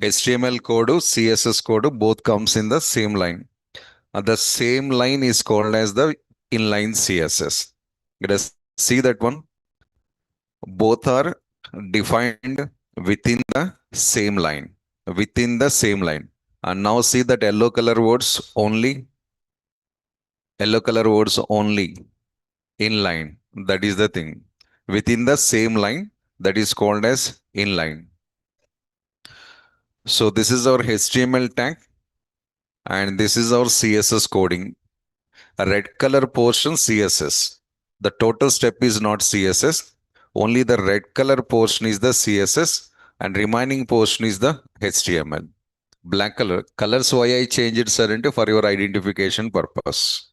HTML code, CSS code, both comes in the same line. The same line is called as the inline CSS. Let us see that one. Both are defined within the same line. Within the same line. And now see that yellow color words only. Yellow color words only. Inline. That is the thing. Within the same line, that is called as inline. So this is our HTML tag and this is our CSS coding. A red color portion CSS. The total step is not CSS. Only the red color portion is the CSS and remaining portion is the HTML. Black colors why I changed it sir into for your identification purpose.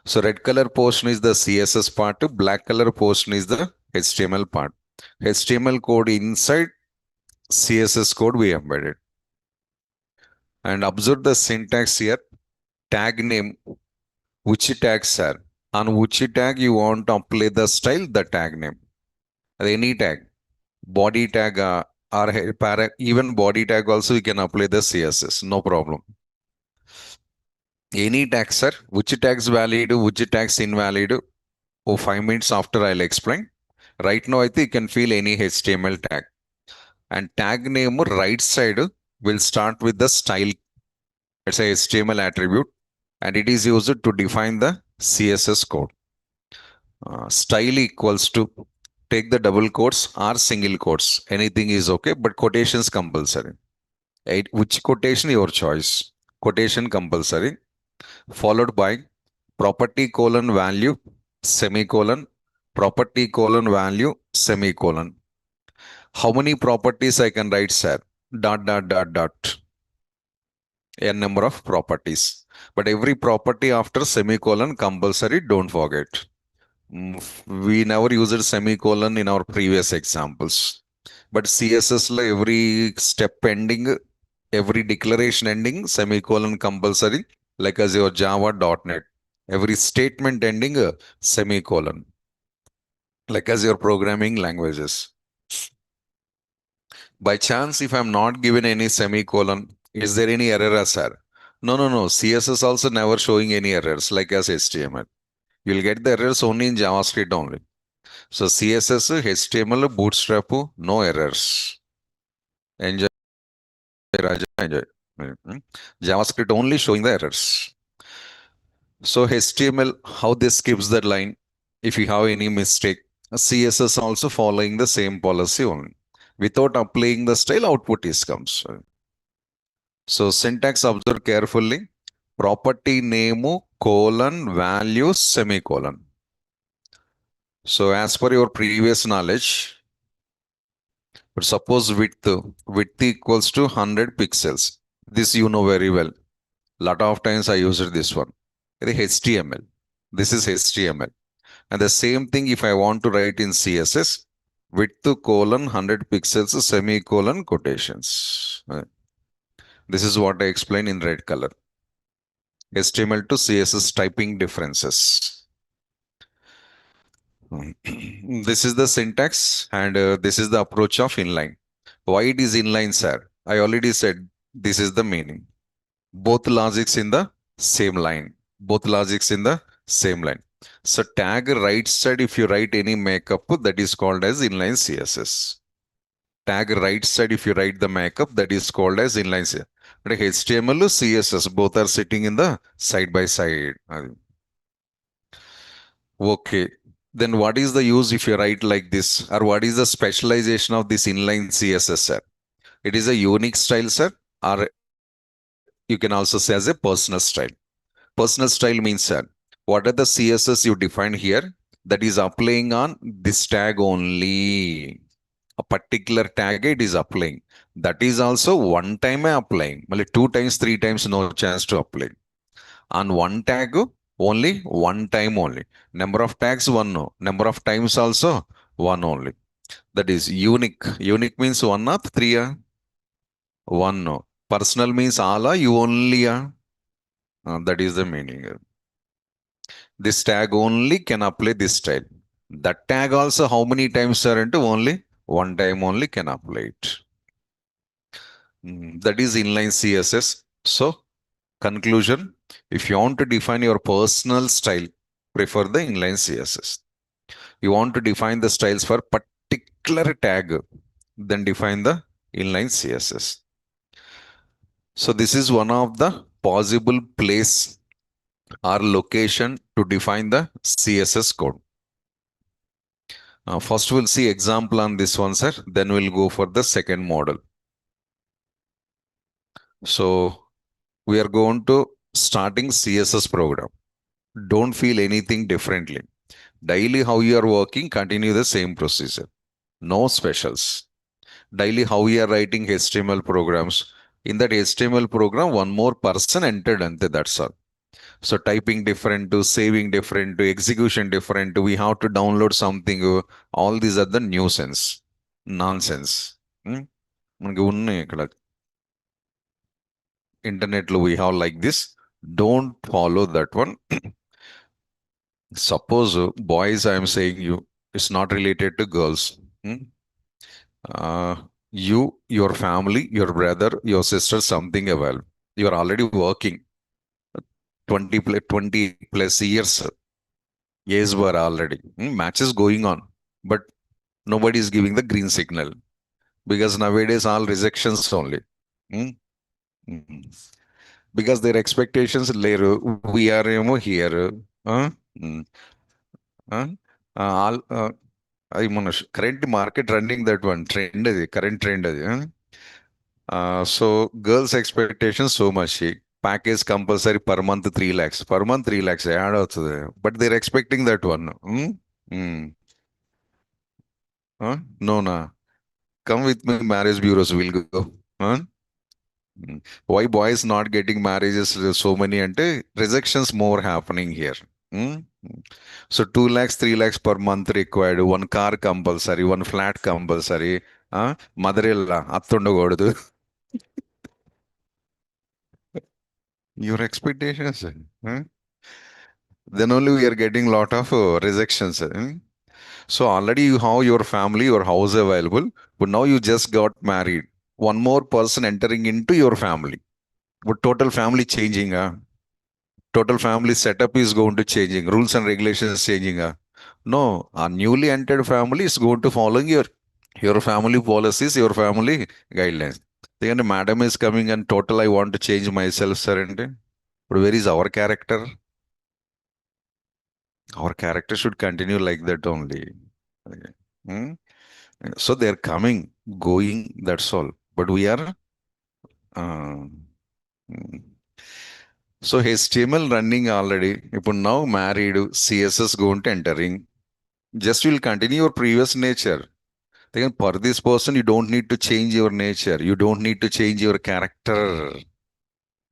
So red color portion is the CSS part, black color portion is the HTML part. HTML code inside CSS code we embedded. And observe the syntax here. Tag name, which tag sir? On which tag you want to apply the style, the tag name. Any tag, body tag or even body tag also you can apply the CSS, no problem. Any tag sir, which tags valid, which tags invalid. Oh, 5 minutes after I'll explain. Right now I think you can fill any HTML tag. And tag name right side will start with the style. It's a HTML attribute and it is used to define the CSS code. Style equals to take the double quotes or single quotes. Anything is okay, but quotations compulsory. Which quotation your choice? Quotation compulsory. Followed by property colon value semicolon property colon value semicolon. How many properties I can write, sir? Dot dot dot dot. N number of properties. But every property after semicolon compulsory, don't forget. We never used semicolon in our previous examples. But CSS la every step ending, every declaration ending, semicolon compulsory, like as your Java.NET. Every statement ending, semicolon, like as your programming languages. By chance, if I'm not given any semicolon, is there any error, sir? No, no, no. CSS also never showing any errors like as HTML. You'll get the errors only in JavaScript only. So CSS, HTML, Bootstrap, no errors. Enjoy, Raja, enjoy. JavaScript only showing the errors. So HTML, how this skips that line? If you have any mistake, CSS also following the same policy only. Without applying the style, output is comes. So syntax observe carefully. Property name colon value semicolon. So as per your previous knowledge, but suppose width equals to 100 pixels. This you know very well. Lot of times I used this one. The HTML. This is HTML. And the same thing if I want to write in CSS, width colon 100 pixels semicolon quotations. This is what I explain in red color. HTML to CSS typing differences. This is the syntax and this is the approach of inline. Why it is inline, sir? I already said this is the meaning. Both logics in the same line. Both logics in the same line. So tag right side, if you write any makeup, that is called as inline CSS. Tag right side, if you write the makeup, that is called as inline CSS. But HTML, CSS, both are sitting in the side by side. Okay. Then what is the use if you write like this? Or what is the specialization of this inline CSS, sir? It is a unique style, sir. Or you can also say as a personal style. Personal style means, sir, what are the CSS you define here that is applying on this tag only? A particular tag it is applying. That is also one time applying. Well, 2 times, 3 times, no chance to apply. On one tag, only one time only. Number of tags, one no. Number of times also, one only. That is unique. Unique means one or three. One no. Personal means all, you only. That is the meaning. This tag only can apply this style. That tag also how many times are into only one time only can apply it. That is inline CSS. So, conclusion, if you want to define your personal style, prefer the inline CSS. You want to define the styles for particular tag, then define the inline CSS. So this is one of the possible place or location to define the CSS code. First we'll see example on this one, sir. Then we'll go for the second model. So we are going to starting CSS program. Don't feel anything differently. Daily how you are working, continue the same procedure. No specials. Daily how we are writing HTML programs. In that HTML program, one more person entered and that's all. So typing different to saving different to execution different to we have to download something. All these are the nuisance, nonsense. మనకి ఉన్నాయి ఇక్కడ internet లో we have like this. Don't follow that one. Suppose boys I am saying you, it's not related to girls. Hmm? You, your family, your brother, your sister, something well. You are already working 20 plus years. Yes, were already. Matches going on. But nobody is giving the green signal. Because nowadays all rejections only. Hmm? Hmm. Because their expectations later, we are here. Huh? Hmm. Huh? All I current market running that one trend, current trend. Huh? So girls' expectations so much. Package compulsory per month 3 lakhs. Per month 3 lakhs. Add out. But they're expecting that one. Hmm. No, no. Come with me, marriage bureaus will go. Huh? Why boys not getting marriages so many ante rejections more happening here. Hmm? So 2 lakhs, 3 lakhs per month required. One car compulsory, one flat compulsory. Mother attundagordu. Your expectations. Huh? Then only we are getting lot of rejections. So already you have your family, your house available, but now you just got married. One more person entering into your family. But total family changing. Total family setup is going to changing. Rules and regulations changing. No, a newly entered family is going to following your family policies, your family guidelines. Then madam is coming and total I want to change myself, sir. But where is our character? Our character should continue like that only. Okay. Hmm? So they're coming, going, that's all. But we are uh, mm. So HTML running already. If now married, CSS going to entering. Just will continue your previous nature. Then for this person, you don't need to change your nature. You don't need to change your character.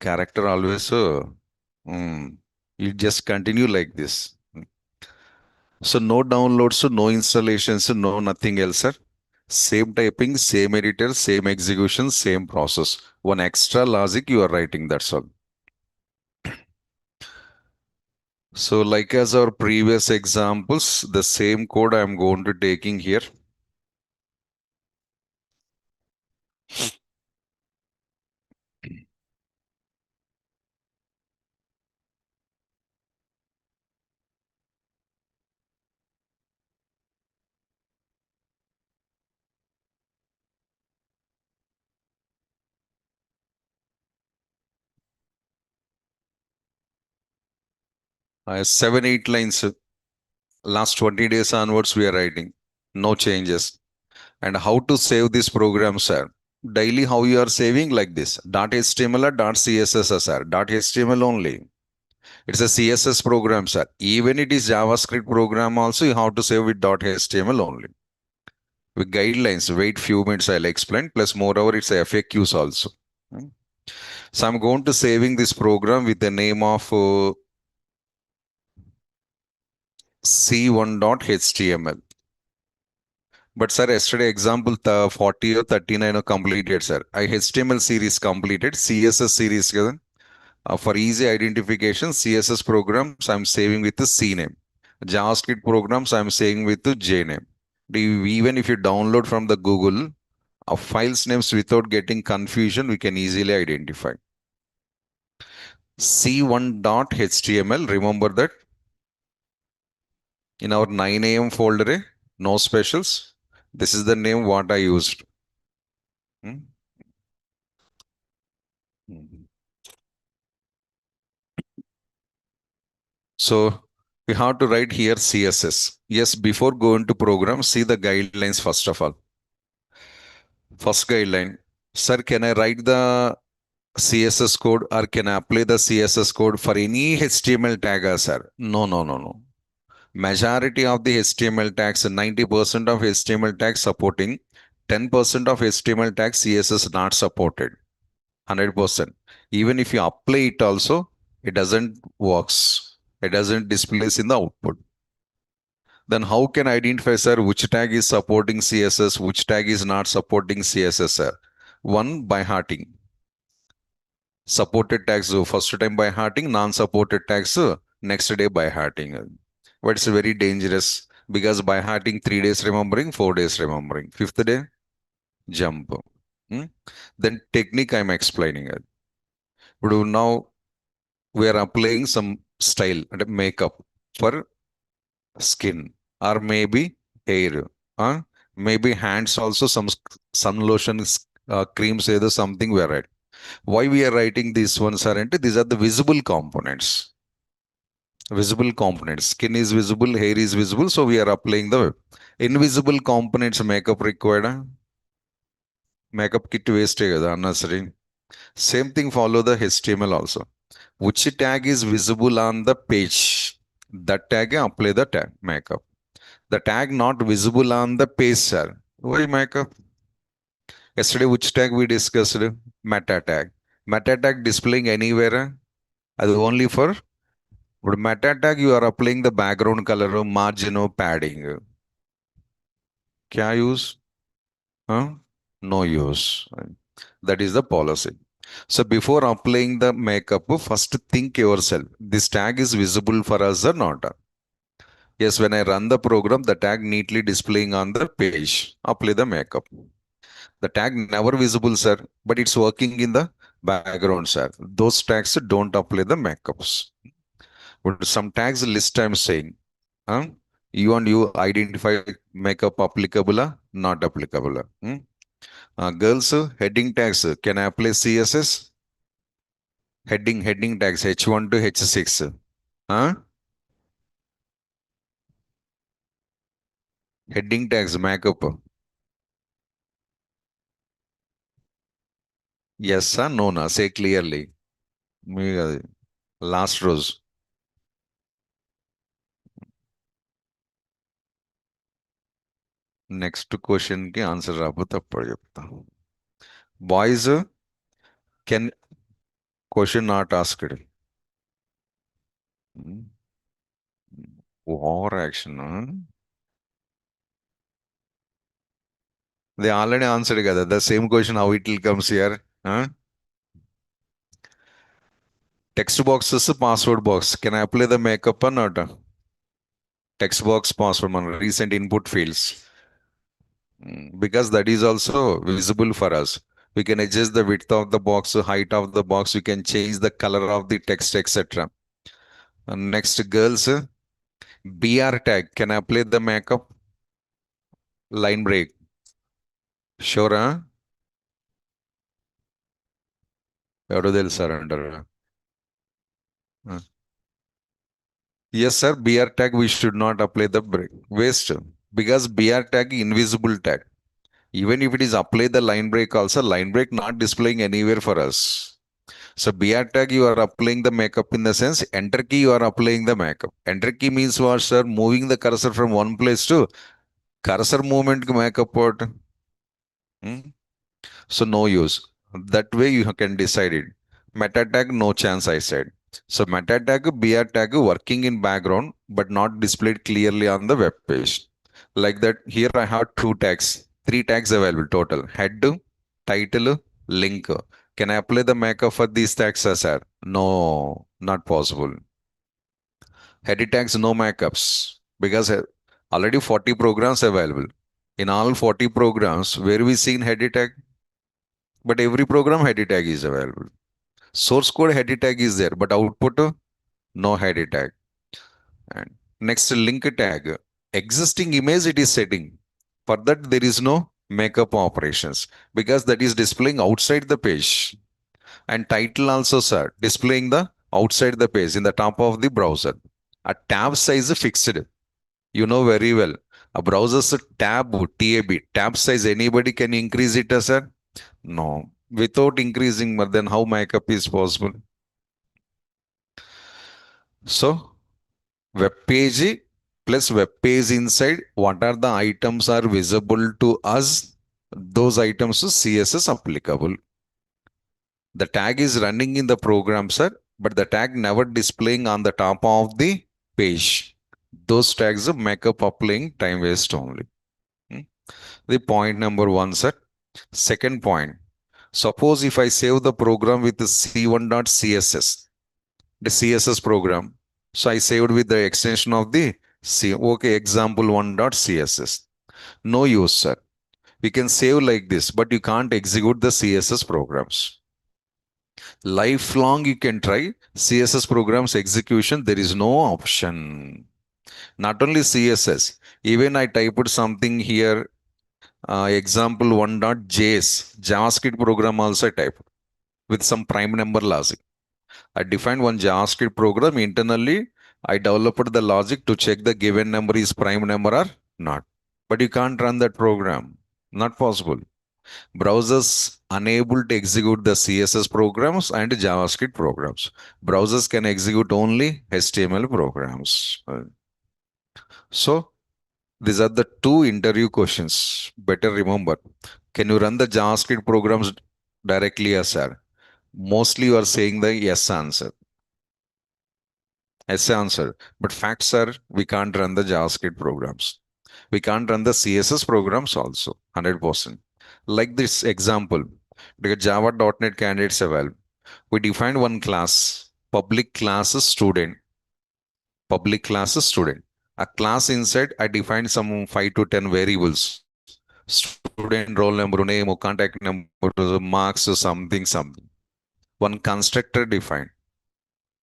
Character always. You just continue like this. So no downloads, so no installations, so no nothing else, sir. Same typing, same editor, same execution, same process. One extra logic you are writing, that's all. So like as our previous examples, the same code I'm going to taking here. Seven, 8 lines. Last 20 days onwards, we are writing. No changes. And how to save this program, sir? Daily, how you are saving like this? .html or .css, sir? .html only. It's a CSS program, sir. Even it is JavaScript program also, you have to save with .html only. With guidelines, wait few minutes, I'll explain. Plus, moreover, it's a FAQs also. Hmm. So I'm going to saving this program with the name of c1.html. But sir, yesterday example 40 or 39 are completed, sir. I HTML series completed, CSS series. For easy identification, CSS programs I'm saving with the C name. JavaScript programs I'm saving with the J name. Even if you download from the Google, files names without getting confusion, we can easily identify. C1.html, remember that in our 9 a.m. folder, no specials. This is the name what I used. Hmm? Mhm. So we have to write here CSS. Yes, before going to program, see the guidelines first of all. First guideline, sir, can I write the CSS code or can I apply the CSS code for any HTML tag, sir? No, no, no, no. Majority of the HTML tags, 90% of HTML tags supporting, 10% of HTML tags CSS not supported, 100%. Even if you apply it also, it doesn't works. It doesn't displays in the output. Then how can I identify, sir, which tag is supporting CSS, which tag is not supporting CSS, sir? One, by hearting. Supported tags first time by hearting, non-supported tags next day by hearting. But it's very dangerous because by hearting 3 days remembering, 4 days remembering. Fifth day, jump. Hmm? Then technique I'm explaining it. But now we are applying some style and makeup for skin or maybe hair. Maybe hands also some lotions, creams, either something we are right. Why we are writing these ones are into these are the visible components. Visible components. Skin is visible, hair is visible, so we are applying the invisible components makeup required. Makeup kit waste unnecessary. Same thing follow the HTML also. Which tag is visible on the page? That tag apply the tag makeup. The tag not visible on the page, sir. Why makeup? Yesterday, which tag we discussed? Meta tag. Meta tag displaying anywhere. As only for but meta tag you are applying the background color, margin, padding. Kya use? Huh? No use. That is the policy. So before applying the makeup, first think yourself. This tag is visible for us or not? Yes, when I run the program, the tag neatly displaying on the page. Apply the makeup. The tag never visible, sir, but it's working in the background, sir. Those tags don't apply the makeups. But some tags list I'm saying. Huh? You and you identify makeup applicable, not applicable. Girls, heading tags. Can I apply CSS? Heading tags H1 to H6. Huh? Heading tags makeup. Yes, sir. No, no. Say clearly. Last rows. Next question की answer రాకపోతే అప్పుడు చెప్తా. Boys can question not asked. Over action. They already answered together. The same question how it will comes here. Huh? Text boxes, password box. Can I apply the makeup or not? Text box, password, recent input fields. Because that is also visible for us. We can adjust the width of the box, height of the box. We can change the color of the text, etc. Next, girls, BR tag. Can I apply the makeup? Line break. Sure, huh? ఎవరో తెలుసారు అంటారు. Yes, sir. BR tag we should not apply the break. Waste. Because BR tag invisible tag. Even if it is apply the line break also, line break not displaying anywhere for us. So BR tag you are applying the makeup in the sense enter key you are applying the makeup. Enter key means what, sir? Moving the cursor from one place to cursor movement makeup what? Hmm? So no use. That way you can decide it. Meta tag, no chance, I said. So meta tag, BR tag working in background, but not displayed clearly on the web page. Like that, here I have two tags, three tags available total. Head, title, link. Can I apply the makeup for these tags, sir? No, not possible. Head tags, no makeups. Because already 40 programs available. In all 40 programs, where we seen header tag, but every program header tag is available. Source code header tag is there, but output no header tag. And next link tag, existing image it is setting. For that there is no makeup operations because that is displaying outside the page. And title also, sir, displaying the outside the page in the top of the browser. A tab size is fixed. You know very well. A browser's tab size, anybody can increase it, sir? No. Without increasing more, then how makeup is possible? So, web page plus web page inside, what are the items are visible to us? Those items to CSS applicable. The tag is running in the program, sir, but the tag never displaying on the top of the page. Those tags make up applying time waste only. Hmm. The point number one, sir. Second point. Suppose if I save the program with the c1.css, the CSS program. So I saved with the extension of the okay, example 1.css. No use, sir. We can save like this, but you can't execute the CSS programs. Lifelong you can try CSS programs execution. There is no option. Not only CSS, even I typed something here, example 1.js, JavaScript program also type with some prime number logic. I defined one JavaScript program internally. I developed the logic to check the given number is prime number or not. But you can't run that program. Not possible. Browsers unable to execute the CSS programs and JavaScript programs. Browsers can execute only HTML programs. So these are the two interview questions. Better remember. Can you run the JavaScript programs directly, yes, sir? Mostly you are saying the yes answer. Yes answer. But facts are we can't run the JavaScript programs. We can't run the CSS programs also. 100%. Like this example, the Java.NET candidates available. We defined one class, public class student, public class student. A class inside, I defined some 5 to 10 variables. Student roll number, name, contact number, marks, something. One constructor defined.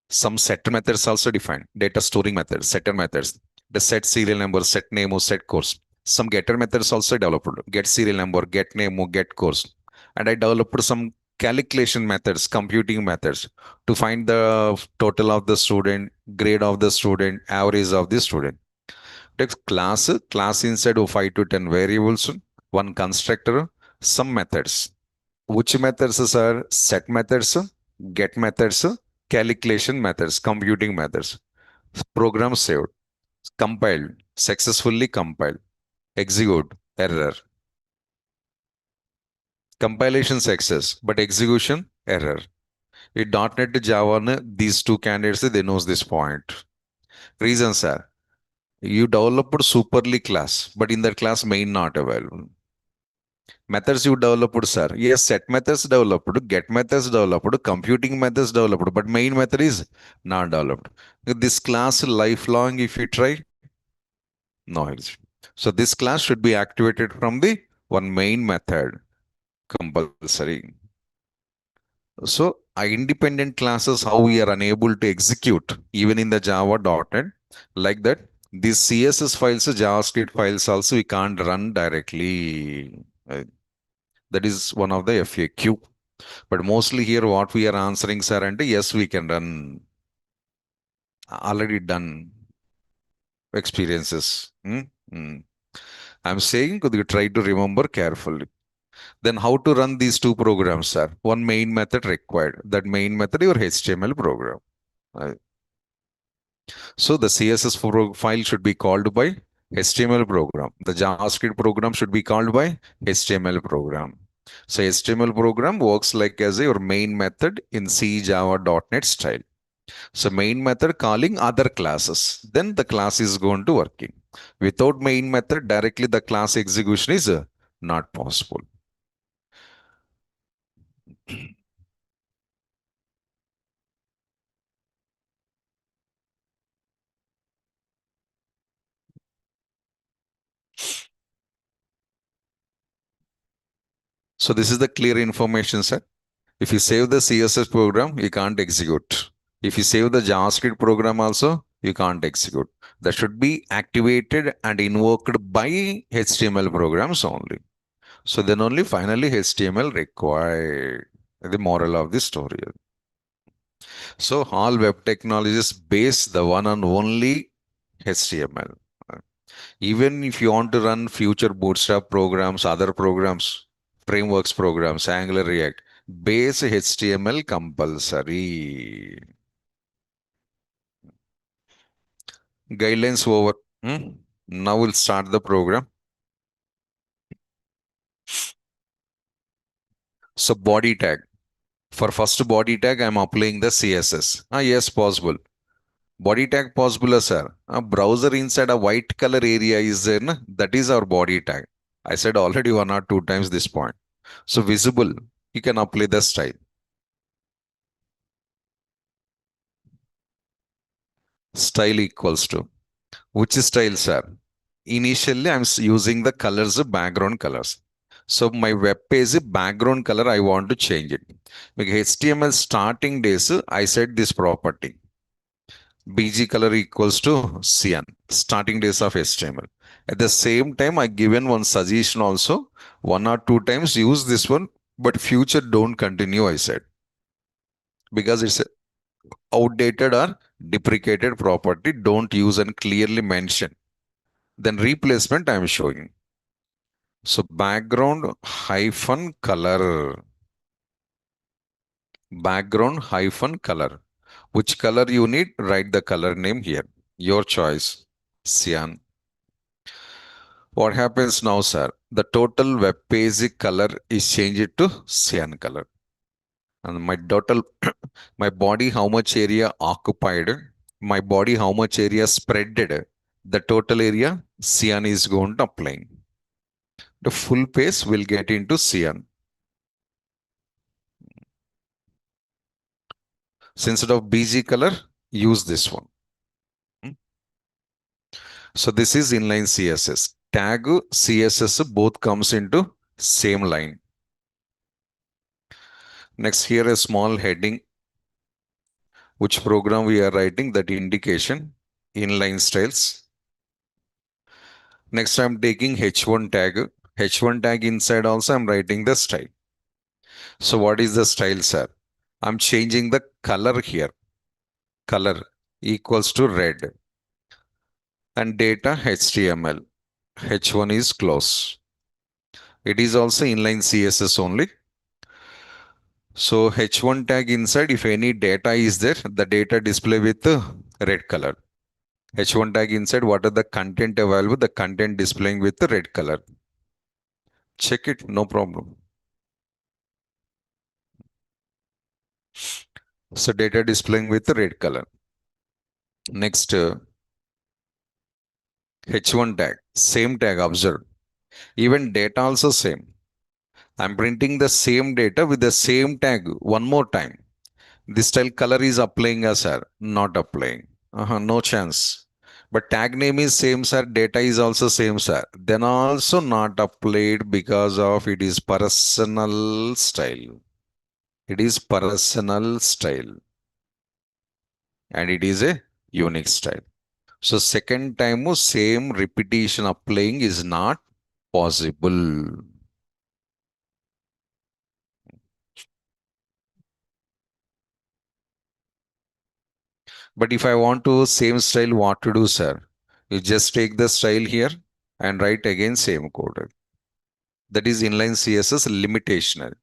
Some setter methods also defined. Data storing methods, setter methods. The set serial number, set name, or set course. Some getter methods also developed. Get serial number, get name, or get course. And I developed some calculation methods, computing methods to find the total of the student, grade of the student, average of the student. Text class inside of 5 to 10 variables, one constructor, some methods. Which methods are set methods, get methods, calculation methods, computing methods. Program saved, compiled, successfully compiled, execute, error. Compilation success, but execution, error. In .NET to Java, these two candidates, they knows this point. Reasons are, you developed superly class, but in that class main not available. Methods you developed, sir. Yes, set methods developed, get methods developed, computing methods developed, but main method is not developed. This class lifelong, if you try, no exit. So this class should be activated from the one main method compulsory. So independent classes, how we are unable to execute even in the Java.NET like that. These CSS files, JavaScript files also we can't run directly. That is one of the FAQ. But mostly here, what we are answering, sir, and yes, we can run already done experiences. I'm saying could you try to remember carefully. Then how to run these two programs, sir? One main method required. That main method, your HTML program. Uh, So the CSS file should be called by HTML program. The JavaScript program should be called by HTML program. So HTML program works like as your main method in C Java.NET style. So main method calling other classes. Then the class is going to working. Without main method, directly the class execution is not possible. So this is the clear information, sir. If you save the CSS program, you can't execute. If you save the JavaScript program also, you can't execute. That should be activated and invoked by HTML programs only. So then only finally HTML required. The moral of the story. So all web technologies base the one and only HTML. Even if you want to run future Bootstrap programs, other programs, frameworks programs, Angular, React, base HTML compulsory. Guidelines over. Hmm? Now we'll start the program. So body tag. For first body tag, I'm applying the CSS. Yes, possible. Body tag possible, sir. A browser inside a white color area is there, na? That is our body tag. I said already one or two times this point. So visible, you can apply the style. Style equals to which style, sir? Initially, I'm using the colors, background colors. So my web page background color, I want to change it. Because HTML starting days, I set this property. BG color equals to cyan, starting days of HTML. At the same time, I given one suggestion also, one or two times use this one, but future don't continue, I said, because it's a outdated or deprecated property, don't use and clearly mention. Then replacement I am showing. So background hyphen color, background hyphen color. Which color you need? Write the color name here. Your choice. Cyan. What happens now, sir? The total web page color is changed to cyan color. And my total, my body, how much area occupied, my body, how much area spreaded, the total area, cyan is going to apply. The full page will get into cyan. So instead of BG color, use this one. So this is inline CSS. Tag CSS both comes into same line. Next here a small heading, which program we are writing, that indication, inline styles. Next I'm taking H1 tag. H1 tag inside also I'm writing the style. So what is the style, sir? I'm changing the color here. Color equals to red. And data HTML. H1 is close. It is also inline CSS only. So H1 tag inside, if any data is there, the data display with red color. H1 tag inside, what are the content available? The content displaying with the red color. Check it, no problem. So data displaying with the red color. Next, H1 tag, same tag, observe. Even data also same. I'm printing the same data with the same tag one more time. This style color is applying as sir, not applying. No chance. But tag name is same sir, data is also same sir. Then also not applied because of it is personal style. It is personal style. And it is a unique style. So second time same repetition applying is not possible. But if I want to same style, what to do, sir? You just take the style here and write again same code. That is inline CSS limitation.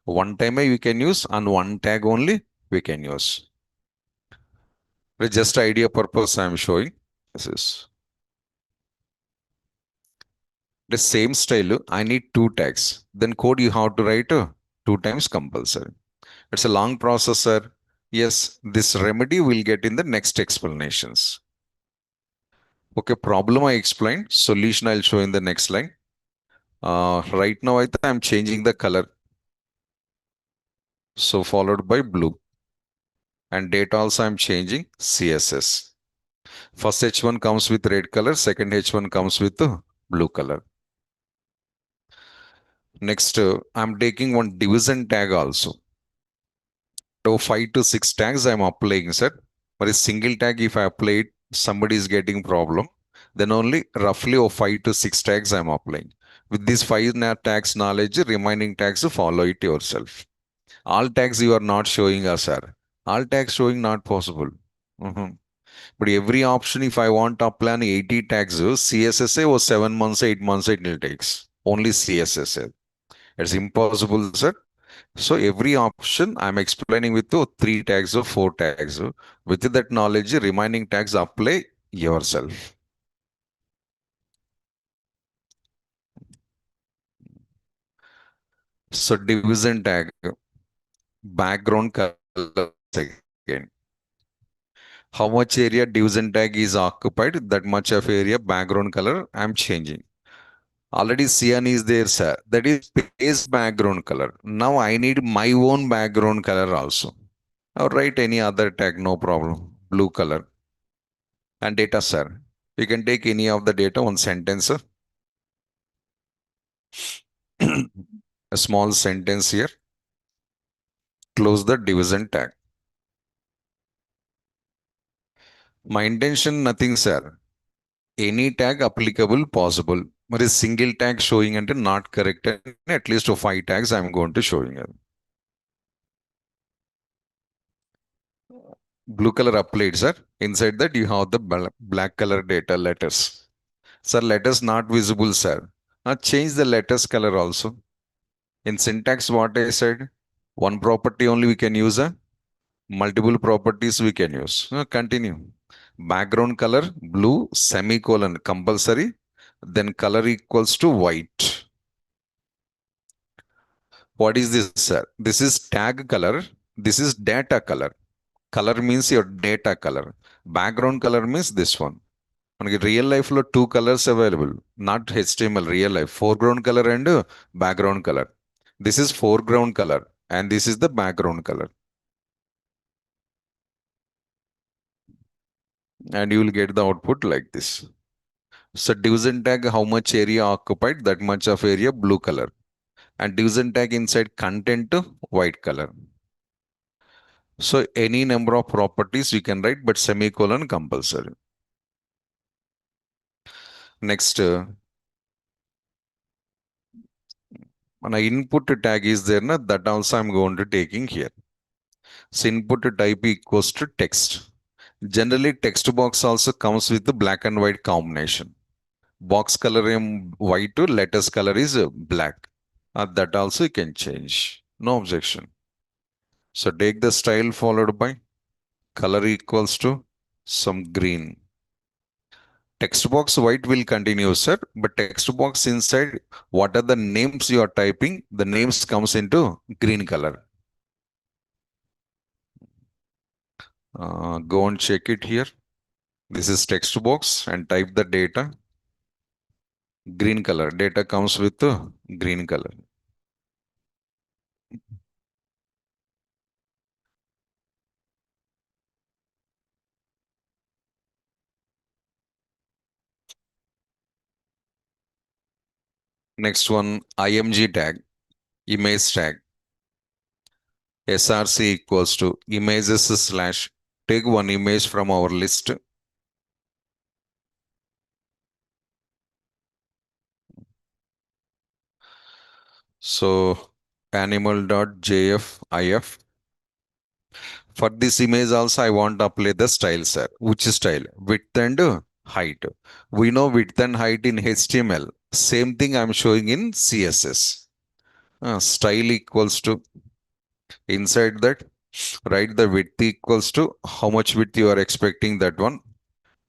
One time we can use and one tag only we can use. Just idea purpose I am showing. This is the same style. I need two tags. Then code you have to write two times compulsory. It's a long process, sir. Yes, this remedy will get in the next explanations. Okay, problem I explained. Solution I'll show in the next line. Right now I'm changing the color. So followed by blue. And date also I'm changing CSS. First H1 comes with red color, second H1 comes with blue color. Next, I'm taking one division tag also. So 5 to 6 tags I'm applying, sir. For a single tag, if I apply it, somebody is getting problem. Then only roughly 5 to 6 tags I'm applying. With these tags knowledge, remaining tags follow it yourself. All tags you are not showing us, sir. All tags showing not possible. Mhm. But every option, if I want to apply an 80 tags, CSSA was 7 months, 8 months it will takes. Only CSSA. It's impossible, sir. So every option I'm explaining with 3 tags or 4 tags. With that knowledge, remaining tags apply yourself. So division tag, background color again. How much area division tag is occupied, that much of area background color I'm changing. Already cyan is there, sir. That is base background color. Now I need my own background color also. Or write any other tag, no problem. Blue color. And data, sir. You can take any of the data, one sentence. A small sentence here. Close the division tag. My intention, nothing, sir. Any tag applicable possible. But a single tag showing and not correct. At least 5 tags I'm going to showing you. Blue color applied, sir. Inside that you have the black color data letters. Sir, letters not visible, sir. Now change the letters color also. In syntax, what I said, one property only we can use, multiple properties we can use. Continue. Background color, blue, semicolon, compulsory. Then color equals to white. What is this, sir? This is tag color. This is data color. Color means your data color. Background color means this one. మనకి real life లో 2 colours available not HTML real life foreground colour and background colour this is foreground colour and this is the background colour and you will get the output like this. So division tag, how much area occupied, that much of area blue color, and division tag inside content white color. So any number of properties you can write, but semicolon compulsory. Next, an input tag is there, na, that also I'm going to taking here. So input type equals to text. Generally, text box also comes with the black and white combination. Box color in white, letters color is black. That also you can change. No objection. So take the style followed by color equals to some green. Text box white will continue, sir. But text box inside, what are the names you are typing? The names comes into green color. Go and check it here. This is text box and type the data. Green color. Data comes with green color. Next one, IMG tag, image tag. SRC equals to images slash take one image from our list. So animal.jf For this image also I want to apply the style, sir. Which style? Width and height. We know width and height in HTML. Same thing I'm showing in CSS. Style equals to inside that write the width equals to how much width you are expecting that one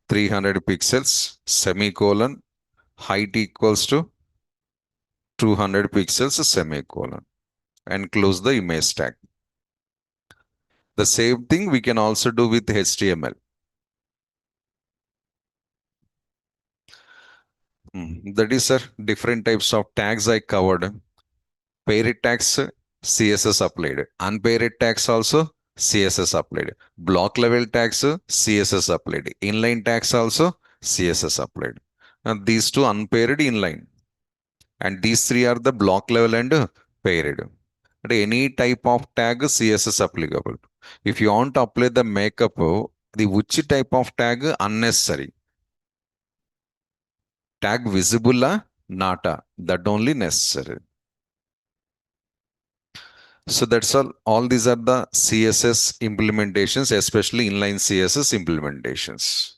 300 pixels semicolon height equals to 200 pixels semicolon and close the image tag. The same thing we can also do with HTML. That is, sir, different types of tags I covered. Paired tags, CSS applied. Unpaired tags also, CSS applied. Block level tags, CSS applied. Inline tags also, CSS applied. And these two unpaired inline. And these three are the block level and paired. At any type of tag, CSS applicable. If you want to apply the makeup, the which type of tag unnecessary. Tag visible, nata. That only necessary. So that's all. All these are the CSS implementations, especially inline CSS implementations.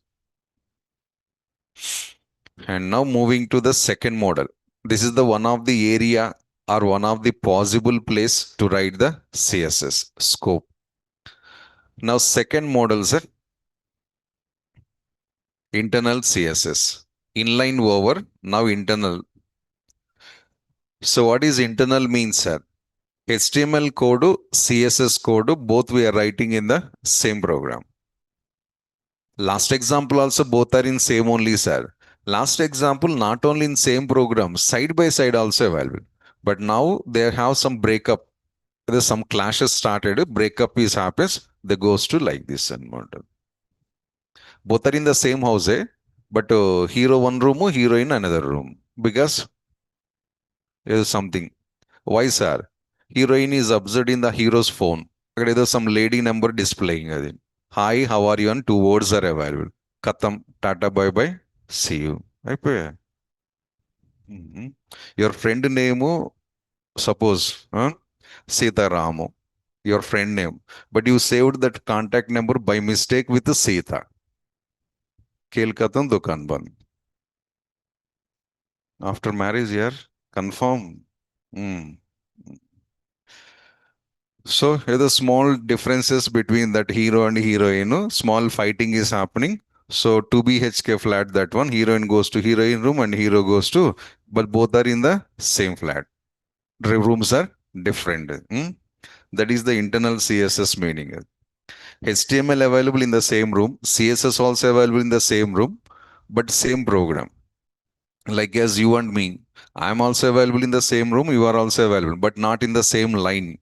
And now moving to the second model. This is the one of the area or one of the possible place to write the CSS scope. Now second model is internal CSS. Inline over, now internal. So what is internal means, sir? HTML code, CSS code, both we are writing in the same program. Last example also both are in same only, sir. Last example not only in same program, side by side also available. But now they have some breakup. There's some clashes started. Breakup is happens. They goes to like this and model. Both are in the same house, but hero one room, heroine another room. Because there is something. Why, sir? Heroine is observed in the hero's phone. There is some lady number displaying. అది. Hi, how are you? And two words are available. Katam, tata, bye bye. See you. అయిపోయా. Mhm. Your friend name, suppose, Sitaramu, your friend name. But you saved that contact number by mistake with Sita. Kelkatam Dukan Ban. After marriage, yeah, confirm. Hmm. So here the small differences between that hero and heroine. Small fighting is happening. So 2 BHK flat, that one heroine goes to heroine room and hero goes to, but both are in the same flat. Rooms are different. That is the internal CSS meaning. HTML available in the same room, CSS also available in the same room, but same program. Like as you and me, I'm also available in the same room, you are also available, but not in the same line,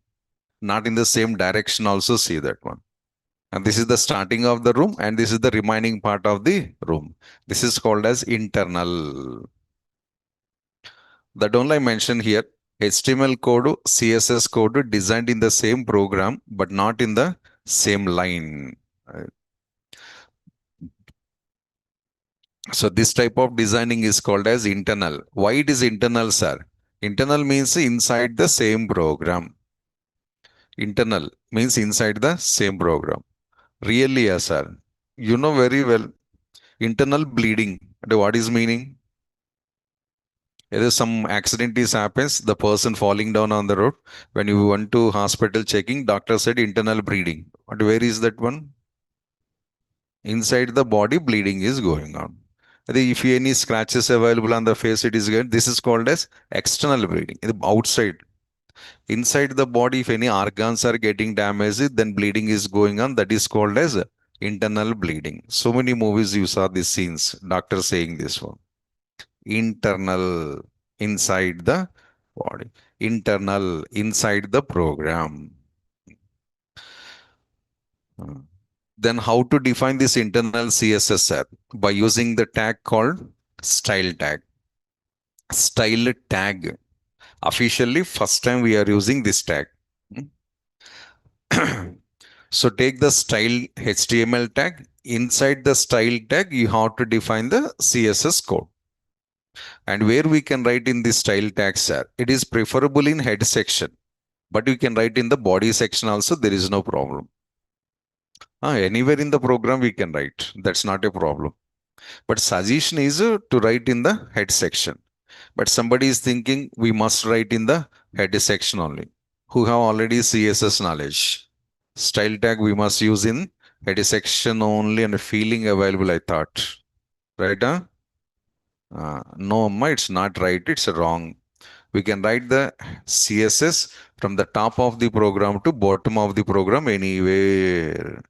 not in the same direction. Also see that one. And this is the starting of the room, and this is the remaining part of the room. This is called as internal. That only I mentioned here. HTML code, CSS code designed in the same program, but not in the same line. Uh, So this type of designing is called as internal. Why it is internal, sir? Internal means inside the same program. Internal means inside the same program. Really, yes, sir. You know very well. Internal bleeding. What is meaning? There is some accident is happens, the person falling down on the road. When you went to hospital checking, doctor said internal bleeding. But where is that one? Inside the body, bleeding is going on. If any scratches available on the face, it is good. This is called as external bleeding. Outside, inside the body, if any organs are getting damaged, then bleeding is going on. That is called as internal bleeding. So many movies you saw these scenes. Doctor saying this one. Internal, inside the body. Internal, inside the program. Uh, Then how to define this internal CSS by using the tag called style tag. Style tag. Officially, first time we are using this tag. So take the style HTML tag. Inside the style tag, you have to define the CSS code. And where we can write in this style tag, sir, it is preferable in head section, but you can write in the body section also. There is no problem. Anywhere in the program we can write. That's not a problem. But suggestion is to write in the head section. But somebody is thinking we must write in the head section only. Who have already CSS knowledge. Style tag we must use in head section only and feeling available, I thought. Right? No, Amma, it's not right. It's wrong. We can write the CSS from the top of the program to bottom of the program anywhere.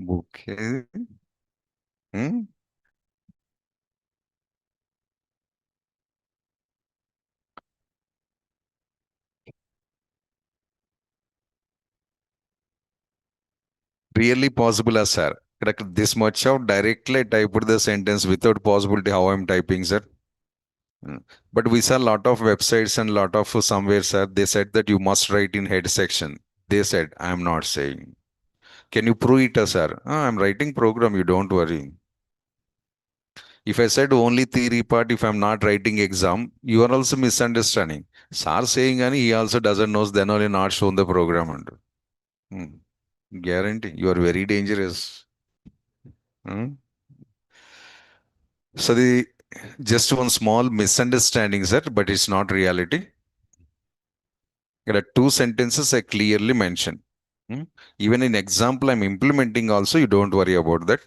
Okay. Hmm? really possible, sir. Like this much of directly typed the sentence without possibility how I'm typing, sir. Mm. But we saw a lot of websites and lot of somewhere, sir. They said that you must write in head section. They said, I'm not saying. Can you prove it, sir? "Ah, I'm writing program. You don't worry. If I said only theory part, if I'm not writing exam, you are also misunderstanding. Sir saying and he also doesn't know, then only not shown the program under. Hmm. Guarantee. You are very dangerous. Hmm. So the just one small misunderstanding, sir, but it's not reality. There are two sentences I clearly mentioned. Hmm. Even in example I'm implementing also, you don't worry about that.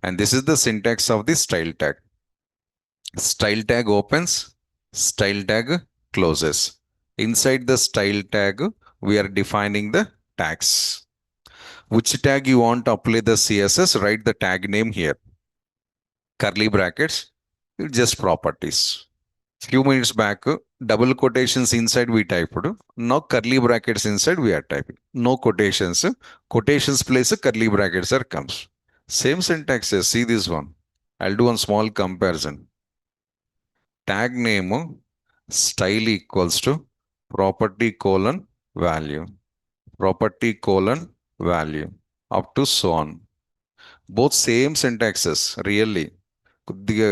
And this is the syntax of the style tag. Style tag opens, style tag closes. Inside the style tag, we are defining the tags. Which tag you want to apply the CSS, write the tag name here. Curly brackets, just properties. Few minutes back, double quotations inside we typed. Now curly brackets inside we are typing. No quotations. Quotations place curly brackets are comes. Same syntax. See this one. I'll do one small comparison. Tag name style equals to property colon value. Property colon value. Up to so on. Both same syntaxes. Really. కొద్దిగా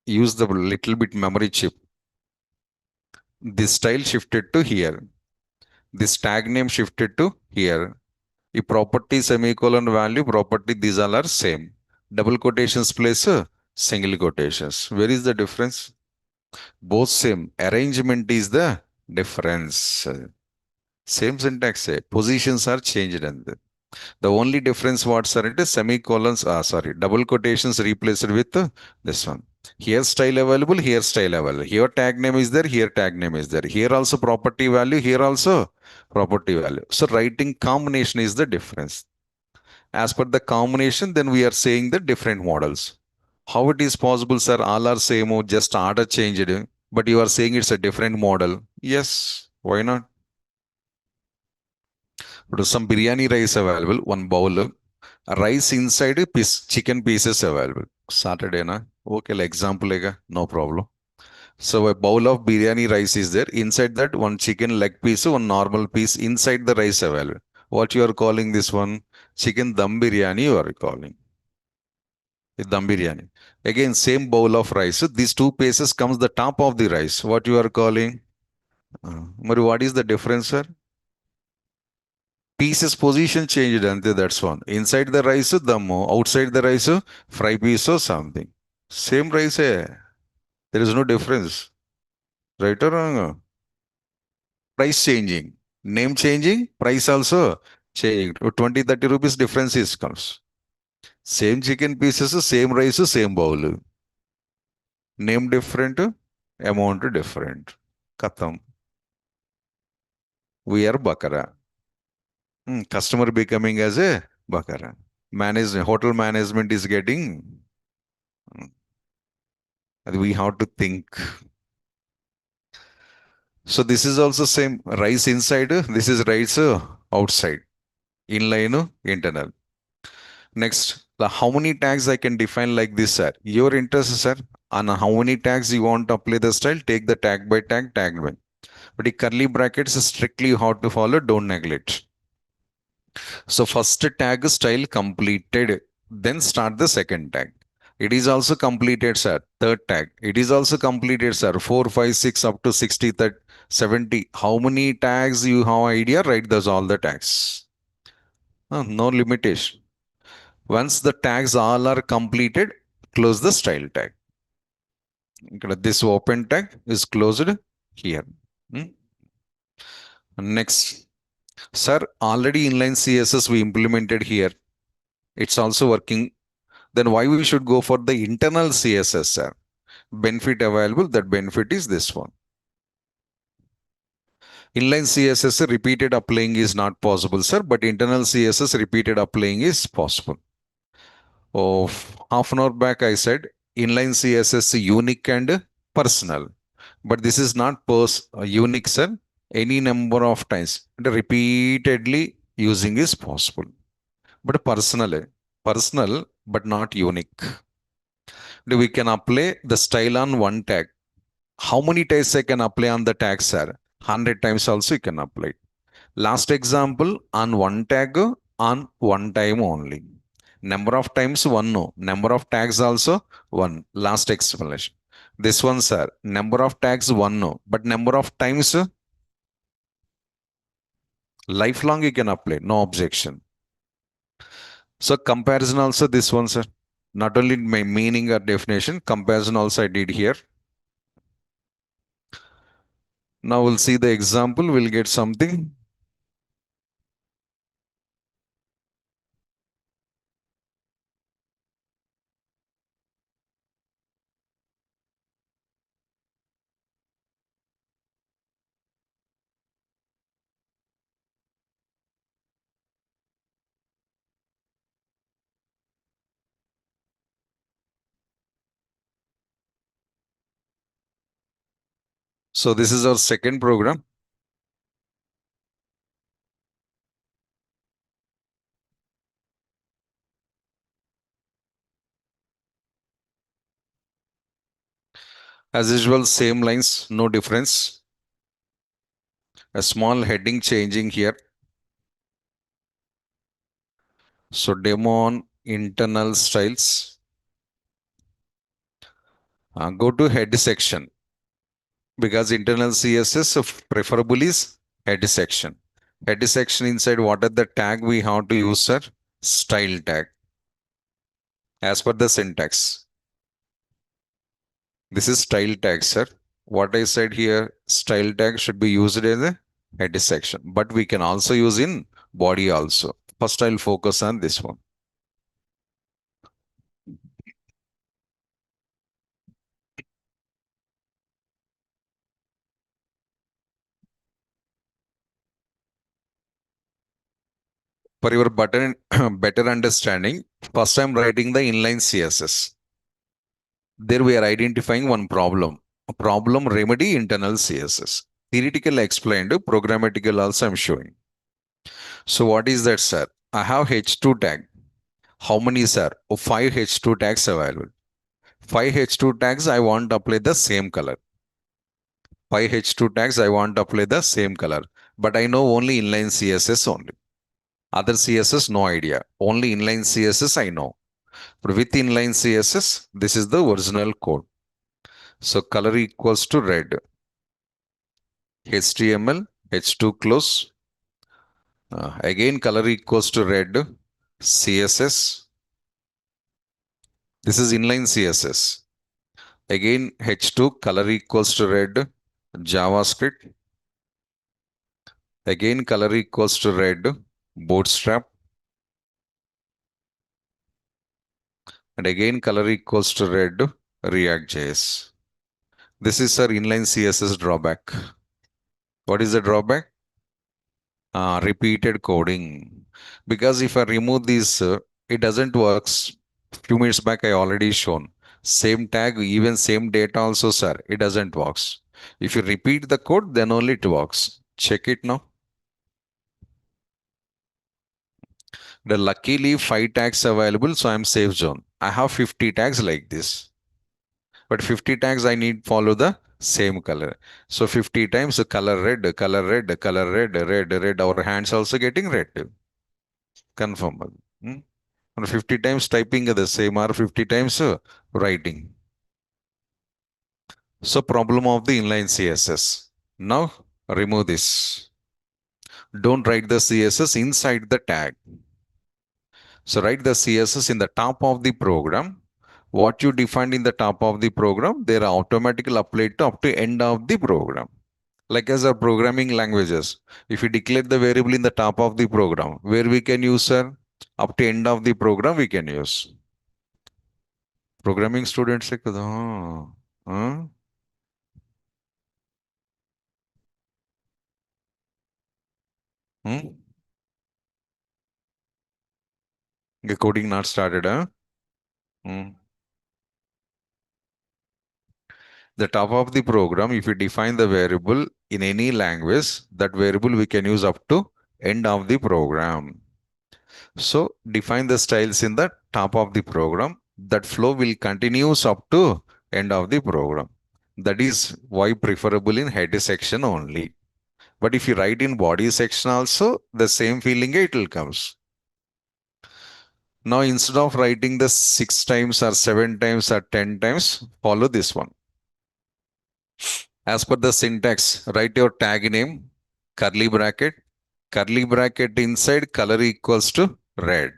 use the little bit memory chip. This style shifted to here. This tag name shifted to here. The property semicolon value property, these all are same. Double quotations place single quotations. Where is the difference? Both same. Arrangement is the difference. Same syntax. Positions are changed. And the only difference what's are it is semicolons, double quotations replaced with this one. Here style available, here style available. Here tag name is there, here tag name is there. Here also property value, here also property value. So writing combination is the difference. As per the combination, then we are saying the different models. How it is possible, sir? All are same or just order changed, but you are saying it's a different model. Yes, why not? But some biryani rice available, one bowl. Rice inside piece, chicken pieces available. Saturday, na? Okay, like example, no problem. So a bowl of biryani rice is there. Inside that, one chicken leg piece, one normal piece inside the rice available. What you are calling this one? Chicken dum biryani you are calling. Dum biryani. Again, same bowl of rice. So these two pieces comes the top of the rice. What you are calling? Mari, what is the difference, sir? Pieces position changed and that's one. Inside the rice, dammo. Outside the rice, fry piece or something. Same rice, there is no difference. Right or wrong? Price changing. Name changing, price also changing. 20, 30 rupees difference is comes. Same chicken pieces, same rice, same bowl. Name different, amount different. Katham. We are Bakara. Customer becoming as a Bakara. Hotel management is getting. We have to think. So this is also same rice inside. This is rice outside. Inline, internal. Next, how many tags I can define like this, sir? Your interest, sir, on how many tags you want to apply the style, take the tag by tag, tag by. But the curly brackets is strictly how to follow, don't neglect. So first tag style completed, then start the second tag. It is also completed, sir. Third tag. It is also completed, sir. 4, 5, 6 up to 60, 30, 70. How many tags you have idea? Write those all the tags. No limitation. Once the tags all are completed, close the style tag. This open tag is closed here. Next, sir, already inline CSS we implemented here. It's also working. Then why we should go for the internal CSS, sir? Benefit available, that benefit is this one. Inline CSS repeated applying is not possible, sir, but internal CSS repeated applying is possible. Oh, half an hour back I said inline CSS unique and personal, but this is not unique, sir. Any number of times repeatedly using is possible. but personal, but not unique. We can apply the style on one tag. How many times I can apply on the tag, sir? 100 times also you can apply. Last example on one tag on one time only. Number of times one no. Number of tags also one. Last explanation. This one, sir. Number of tags one no. But number of times lifelong you can apply. No objection. So comparison also this one, sir. Not only my meaning or definition, comparison also I did here. Now we'll see the example. We'll get something. So this is our second program. As usual, same lines, no difference. A small heading changing here. So demo on internal styles. Go to head section because internal CSS preferable is head section. Head section inside what are the tag we have to use, sir? Style tag as per the syntax. This is style tag, sir. What I said here, style tag should be used in the head section, but we can also use in body also. First, I'll focus on this one. For your better understanding, first I'm writing the inline CSS. There we are identifying one problem. A problem remedy internal CSS. Theoretical explained, programmatical also I'm showing. So what is that, sir? I have H2 tag. How many, sir? Oh, 5 H2 tags available. 5 H2 tags I want to apply the same color. 5 H2 tags I want to apply the same color. But I know only inline CSS only. Other CSS, no idea. Only inline CSS I know. But with inline CSS, this is the original code. So color equals to red. HTML, H2 close. Again, color equals to red. CSS. This is inline CSS. Again, H2 color equals to red. JavaScript. Again, color equals to red. Bootstrap. And again, color equals to red. React.js. This is our inline CSS drawback. What is the drawback? Repeated coding. Because if I remove this, it doesn't works. Few minutes back, I already shown. Same tag, even same data also, sir. It doesn't works. If you repeat the code, then only it works. Check it now. The luckily 5 tags available, so I'm safe zone. I have 50 tags like this. But 50 tags I need follow the same color. So 50 times the color red, color red, color red, red, red. Our hands also getting red. Confirm. Hmm? And 50 times typing the same or 50 times writing. So problem of the inline CSS. Now remove this. Don't write the CSS inside the tag. So write the CSS in the top of the program. What you defined in the top of the program, they are automatically applied to up to end of the program. Like as our programming languages, if we declare the variable in the top of the program, where we can use, sir, up to end of the program we can use. Programming students say, huh? Hmm? The coding not started, huh? Hmm. The top of the program, if you define the variable in any language, that variable we can use up to end of the program. So define the styles in the top of the program. That flow will continues up to end of the program. That is why preferable in head section only. But if you write in body section also, the same feeling it will comes. Now instead of writing the 6 times or 7 times or 10 times, follow this one. As per the syntax, write your tag name, curly bracket inside color equals to red.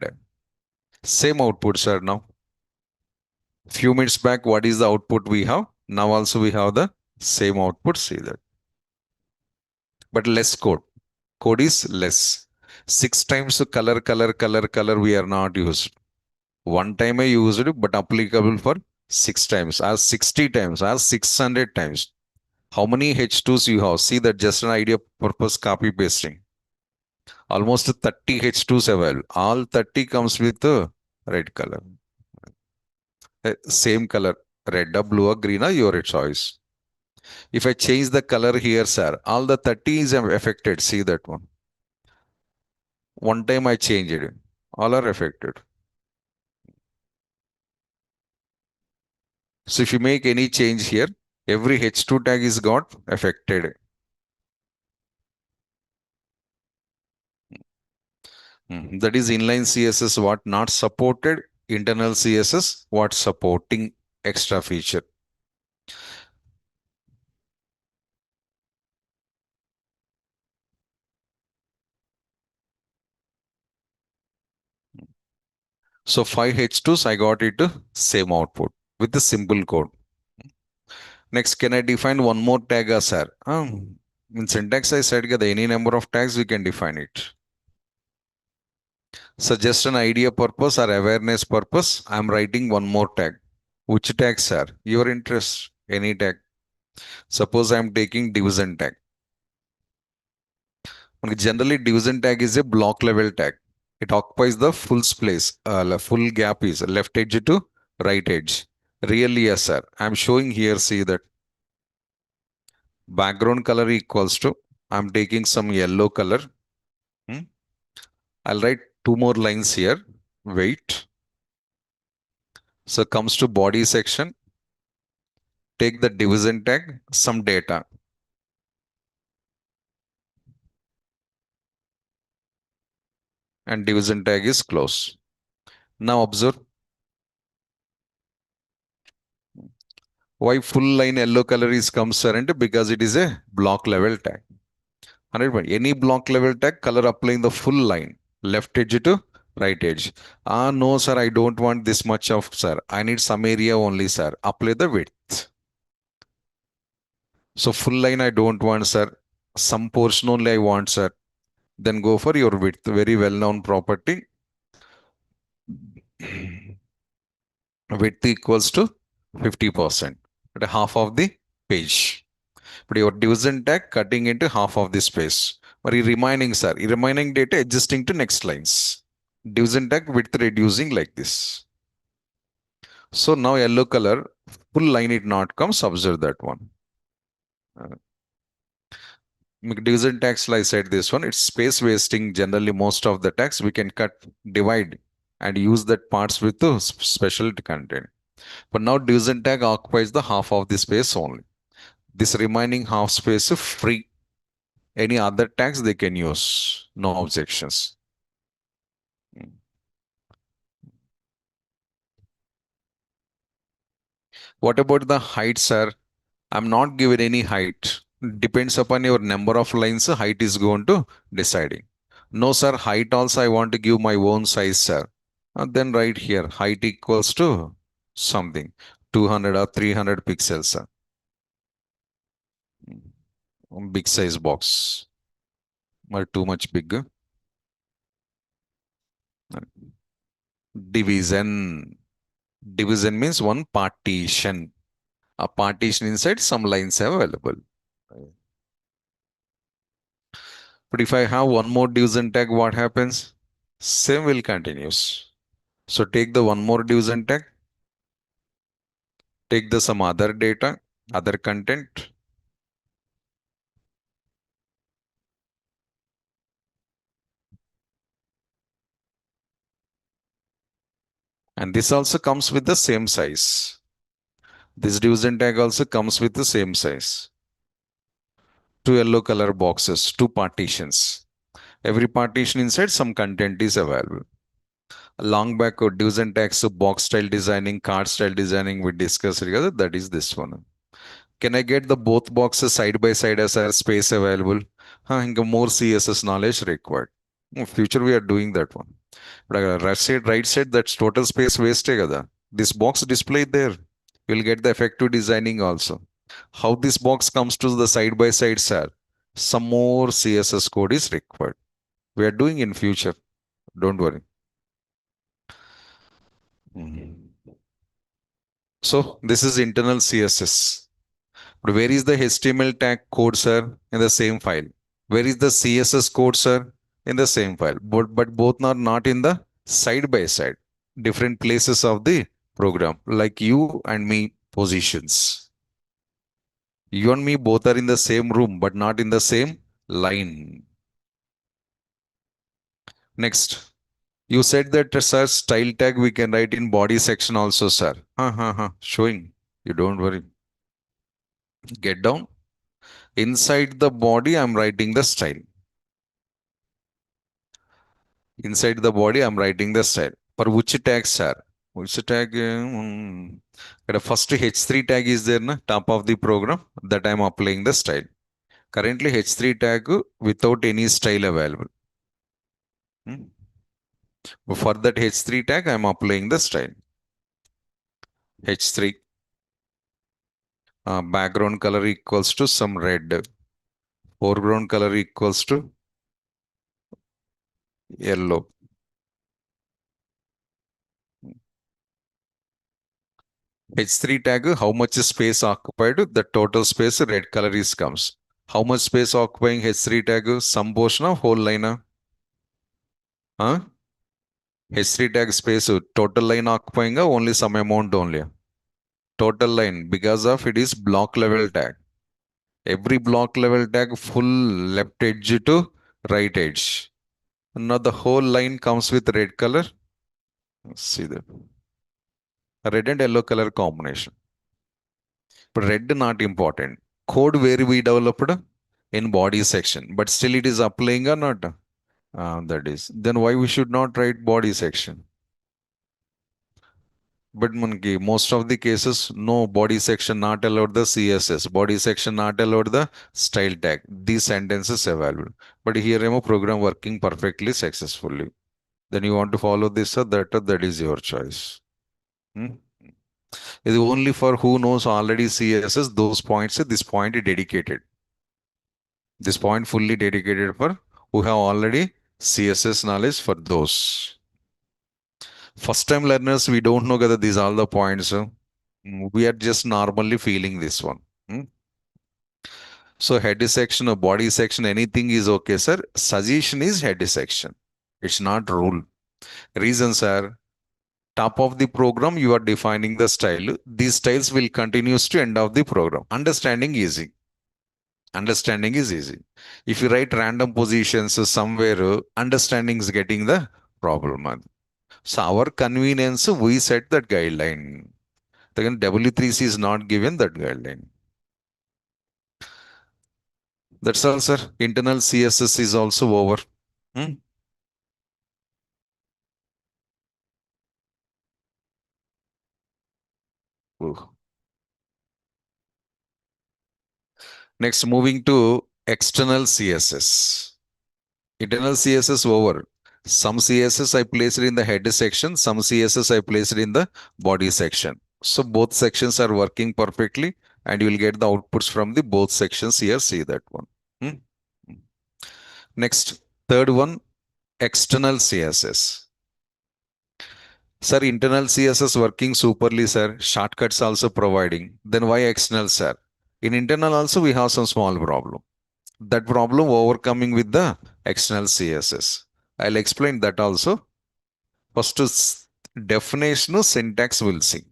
Same output, sir. Now, few minutes back, what is the output we have? Now also we have the same output. See that, but less code. Code is less. 6 times color we are not used. One time I used it, but applicable for 6 times, as 60 times, as 600 times. How many H2s you have? See that, just an idea purpose copy pasting. Almost 30 H2s available. All 30 comes with the red color. Same color, red or blue or green or your choice. If I change the color here, sir, all the 30 is affected. See that one. One time I change it. All are affected. So if you make any change here, every H2 tag is got affected. That is inline CSS what not supported, internal CSS what supporting extra feature. So 5 H2s, I got it same output with the simple code. Next, can I define one more tag as sir? In syntax, I said that any number of tags we can define it. So just an idea purpose or awareness purpose, I'm writing one more tag. Which tag, sir? Your interest, any tag. Suppose I'm taking division tag. Generally, division tag is a block level tag. It occupies the full space, full gap is left edge to right edge. Really, yes, sir. I'm showing here, see that background color equals to, I'm taking some yellow color. Hmm? I'll write two more lines here. Wait. So comes to body section. Take the division tag, some data. And division tag is close. Now observe why full line yellow color is comes current because it is a block level tag. 100%. Any block level tag color applying the full line, left edge to right edge. Ah, no, sir, I don't want this much of, sir. I need some area only, sir. Apply the width. So full line I don't want, sir. Some portion only I want, sir. Then go for your width. Very well known property. Width equals to 50%. At half of the page. But your division tag cutting into half of the space. Or remaining, sir. Remaining data adjusting to next lines. Division tag width reducing like this. So now yellow color, full line it not comes, observe that one. Uh, Division tags, like I said this one, it's space wasting. Generally, most of the tags we can cut, divide, and use that parts with the special content. But now division tag occupies the half of the space only. This remaining half space is free. Any other tags they can use, no objections. What about the height, sir? I'm not given any height. Depends upon your number of lines, height is going to deciding. No, sir, height also I want to give my own size, sir. Then right here, height equals to something, 200 or 300 pixels, sir. Big size box, or too much big. Division. Division means one partition. A partition inside some lines are available. But if I have one more division tag, what happens? Same will continues. So take the one more division tag, take the some other data, other content. And this also comes with the same size. This division tag also comes with the same size. Two yellow color boxes, two partitions. Every partition inside some content is available. A long back or division tags, so box style designing, card style designing we discussed together. That is this one. Can I get the both boxes side by side as a space available? Inga more CSS knowledge required. Future we are doing that one. But right side, that's total space waste kada. This box displayed there. You'll get the effective designing also. How this box comes to the side by side, sir? Some more CSS code is required. We are doing in future. Don't worry. Mhm. So this is internal CSS. But where is the HTML tag code, sir? In the same file. Where is the CSS code, sir? In the same file. But both are not in the side by side. Different places of the program, like you and me positions. You and me both are in the same room, but not in the same line. Next, you said that, sir, style tag we can write in body section also, sir. Showing. You don't worry. Get down. Inside the body, I'm writing the style. Inside the body, I'm writing the style. For which tag, sir? Which tag? The first H3 tag is there, na, top of the program, that I'm applying the style. Currently, H3 tag without any style available. Hmm. For that H3 tag, I'm applying the style. H3 background color equals to some red. Foreground color equals to yellow. H3 tag, how much space occupied? The total space red color is comes. How much space occupying H3 tag? Some portion of whole line. Huh? H3 tag space total line occupying only some amount only. Total line because of it is block level tag. Every block level tag full left edge to right edge. Now the whole line comes with red color. Let's see that. Red and yellow color combination. But red not important. Code where we developed in body section, but still it is applying or not? That is. Then why we should not write body section? But monkey, most of the cases, no body section not allowed the CSS, body section not allowed the style tag. These sentences available. But here I'm a program working perfectly successfully. Then you want to follow this or that is your choice. Hmm? It's only for who knows already CSS, those points, this point is dedicated. This point fully dedicated for who have already CSS knowledge for those. First time learners, we don't know whether these are all the points. We are just normally feeling this one. Hmm? So head section or body section, anything is okay, sir. Suggestion is head section. It's not rule. Reasons are top of the program, you are defining the style. These styles will continues to end of the program. Understanding easy. Understanding is easy. If you write random positions somewhere, understanding is getting the problem. So our convenience, we set that guideline. Again, W3C is not given that guideline. That's all, sir. Internal CSS is also over. Hmm? Ooh. Next, moving to external CSS. Internal CSS over. Some CSS I placed in the header section, some CSS I placed in the body section. So both sections are working perfectly and you will get the outputs from the both sections here. See that one. Hmm? Next, third one, external CSS. Sir, internal CSS working superly, sir. Shortcuts also providing. Then why external, sir? In internal also we have some small problem. That problem overcoming with the external CSS. I'll explain that also. First is definition of syntax we'll see.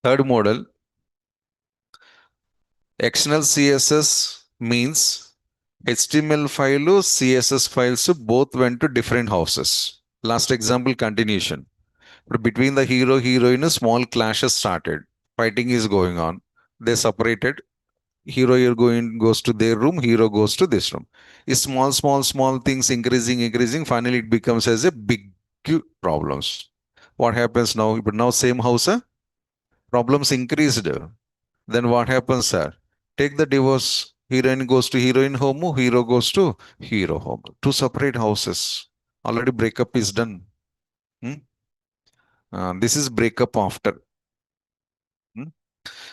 Third model, external CSS means HTML file, CSS files both went to different houses. Last example continuation. But between the hero heroine, a small clashes started. Fighting is going on. They separated. Hero goes to their room. Hero goes to this room. Is small things increasing. Finally, it becomes as a big problems. What happens now? But now same house, problems increased. Then what happens, sir? Take the divorce. Heroine goes to heroine home. Hero goes to hero home. Two separate houses. Already breakup is done. Hmm? This is breakup after. Hmm?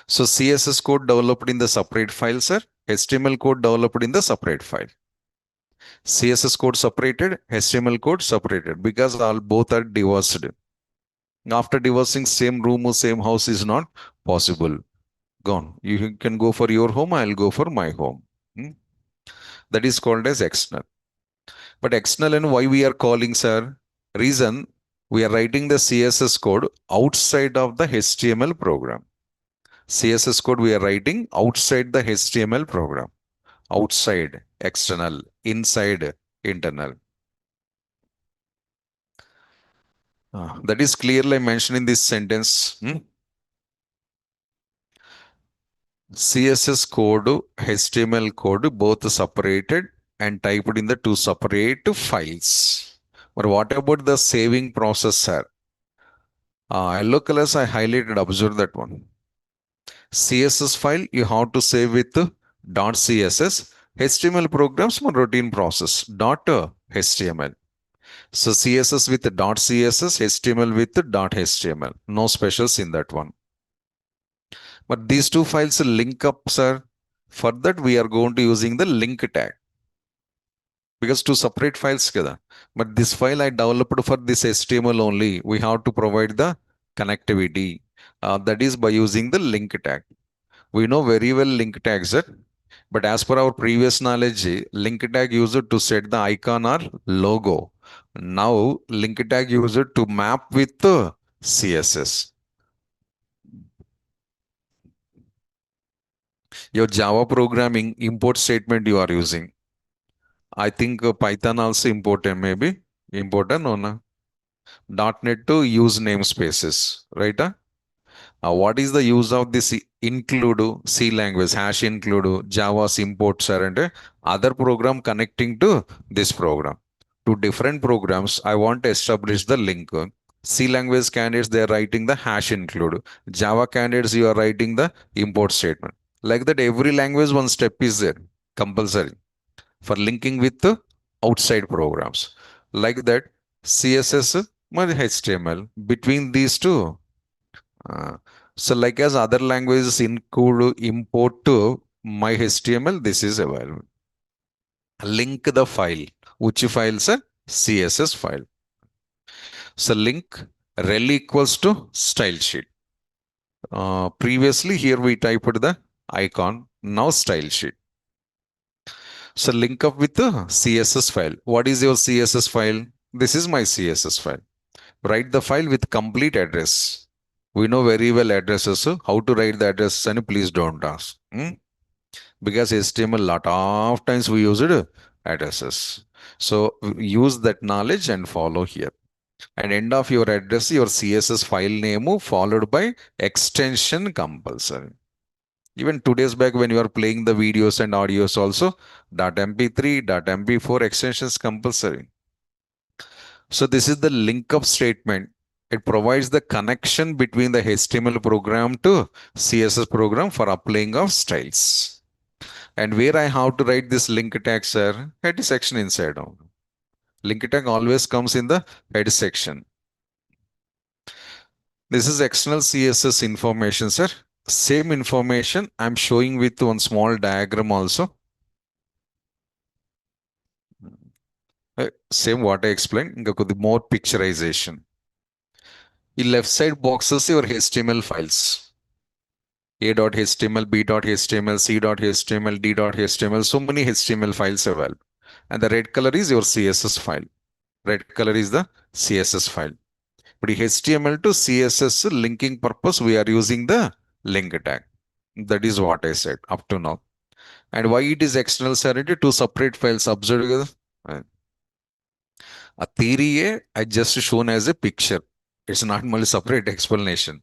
So CSS code developed in the separate file, sir. HTML code developed in the separate file. CSS code separated, HTML code separated because all both are divorced. After divorcing, same room or same house is not possible. Gone. You can go for your home, I'll go for my home. Hmm? That is called as external. But external and why we are calling, sir? Reason we are writing the CSS code outside of the HTML program. CSS code we are writing outside the HTML program. Outside, external, inside, internal. That is clearly mentioned in this sentence. CSS code, HTML code, both separated and typed in the two separate files. But what about the saving process, sir? Yellow colors I highlighted, observe that one. CSS file you have to save with .css. HTML programs one routine process .html. So CSS with .css, HTML with .html. No specials in that one. But these two files link up, sir. For that, we are going to using the link tag because two separate files together. But this file I developed for this HTML only. We have to provide the connectivity. That is by using the link tag. We know very well link tags, sir. But as per our previous knowledge, link tag used to set the icon or logo. Now, link tag used to map with the CSS. Your Java programming import statement you are using. I think Python also important, maybe. Important or no? .NET to use namespaces, right? What is the use of this include C language, hash include, Java's imports and other program connecting to this program? To different programs, I want to establish the link. C language candidates, they are writing the hash include. Java candidates, you are writing the import statement. Like that, every language, one step is there, compulsory for linking with the outside programs. Like that, CSS and HTML. Between these two, uh, so like as other languages include import to my HTML, this is available. Link the file. Which file, sir? CSS file. So link rel equals to style sheet. Previously here we typed the icon, now style sheet. So link up with the CSS file. What is your CSS file? This is my CSS file. Write the file with complete address. We know very well addresses. So how to write the address and please don't ask. Because HTML lot of times we use it addresses. So use that knowledge and follow here. And end of your address, your CSS file name followed by extension compulsory. Even 2 days back when you are playing the videos and audios also, .mp3, .mp4 extensions compulsory. So this is the link up statement. It provides the connection between the HTML program to CSS program for applying of styles. And where I have to write this link tag, sir, head section inside. Link tag always comes in the head section. This is external CSS information, sir. Same information I'm showing with one small diagram also. Same what I explained, the more picturization. In left side boxes your HTML files. A.html, B.html, C.html, D.html, so many HTML files available. And the red color is your CSS file. Red color is the CSS file. But HTML to CSS linking purpose, we are using the link tag. That is what I said up to now. And why it is external sanity? Two separate files. Observe. A theory I just shown as a picture. It's not only separate explanation.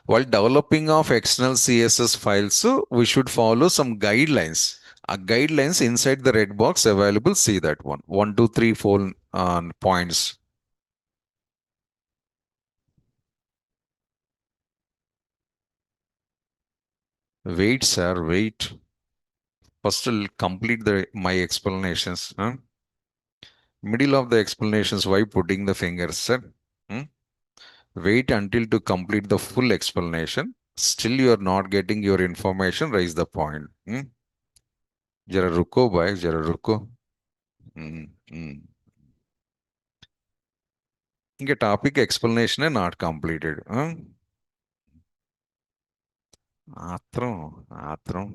While developing of external CSS files, so we should follow some guidelines. Guidelines inside the red box available. See that one. 1, 2, 3, 4 points. Wait, sir. Wait. First, I'll complete my explanations. Middle of the explanations. Why putting the fingers, sir? Hmm? Wait until to complete the full explanation. Still, you are not getting your information. Raise the point. जरा रुको भाई जरा रुको हम्म, हम्म. ఇంకా topic explanation not completed ఆత్రం ఆత్రం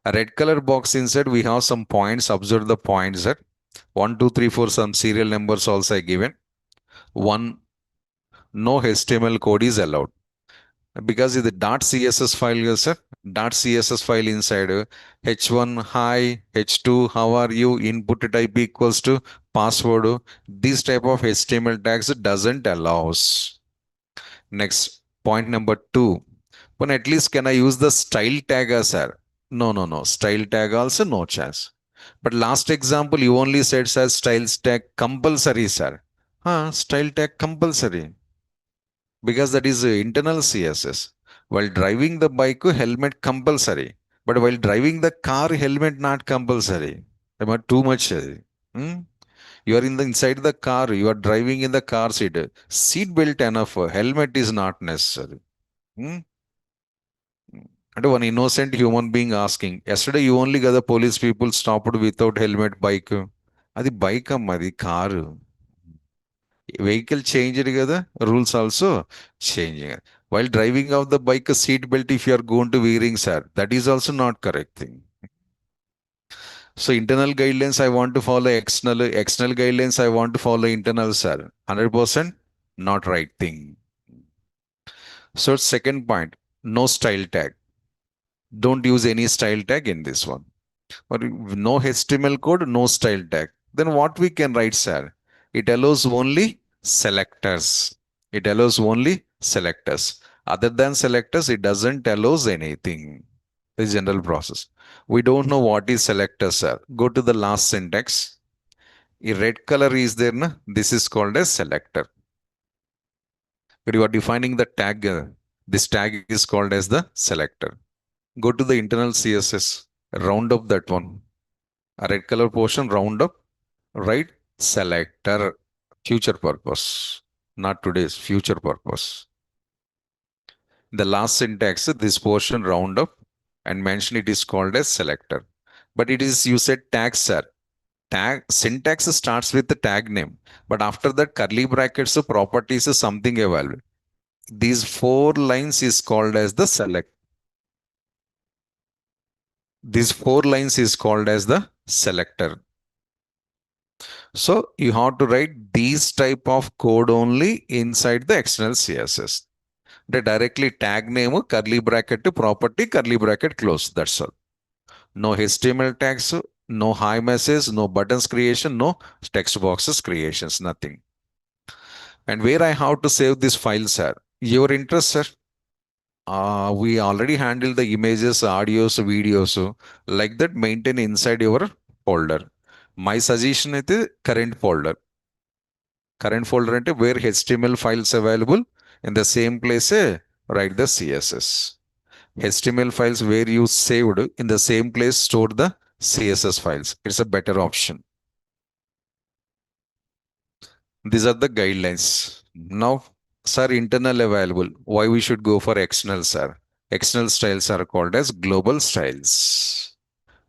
a red color box inside we have some points. Observe the points that 1, 2, 3, 4 some serial numbers also given. One, no HTML code is allowed because the .css file is sir. .css file inside h1 hi h2 how are you input type equals to password. This type of HTML tags doesn't allows. Next, point number two. But at least can I use the style tag as sir? No, no, no. Style tag also no chance. But last example, you only said sir style tag compulsory, sir. Style tag compulsory. Because that is internal CSS. While driving the bike, helmet compulsory. But while driving the car, helmet not compulsory. Am I too much? Hmm? You are in the inside the car. You are driving in the car seat. Seat belt enough. Helmet is not necessary. Hmm? And one innocent human being asking, yesterday you only got the police people stopped without helmet bike. అది bike అమ్మ అది car vehicle changed కదా rules also changing while driving of the bike seat belt if you are going to wearing sir that is also not correct thing so internal guidelines I want to follow external guidelines I want to follow internal sir 100% not right thing so second point no style tag don't use any style tag in this one. Or no HTML code, no style tag. Then what we can write, sir? It allows only selectors. It allows only selectors. Other than selectors, it doesn't allows anything. The general process. We don't know what is selector, sir. Go to the last syntax. A red color is there, na? This is called as selector. But you are defining the tag. This tag is called as the selector. Go to the internal CSS, round up that one. A red color portion, round up, right? Selector, future purpose, not today's, future purpose. The last syntax, this portion round up and mention it is called as selector. But it is, you said tag, sir. Tag syntax starts with the tag name, but after that curly brackets, properties is something evaluated. These 4 lines is called as the select. These 4 lines is called as the selector. So you have to write these type of code only inside the external CSS. They directly tag name, curly bracket to property, curly bracket close. That's all. No HTML tags, no hi message, no buttons creation, no text boxes creations, nothing. And where I have to save this file, sir? Your interest, sir? We already handle the images, audios, videos. Like that, maintain inside your folder. My suggestion is the current folder. Current folder ante where HTML files available in the same place write the CSS. HTML files where you saved in the same place store the CSS files. It's a better option. These are the guidelines. Now, sir, internal available. Why we should go for external, sir? External styles are called as global styles.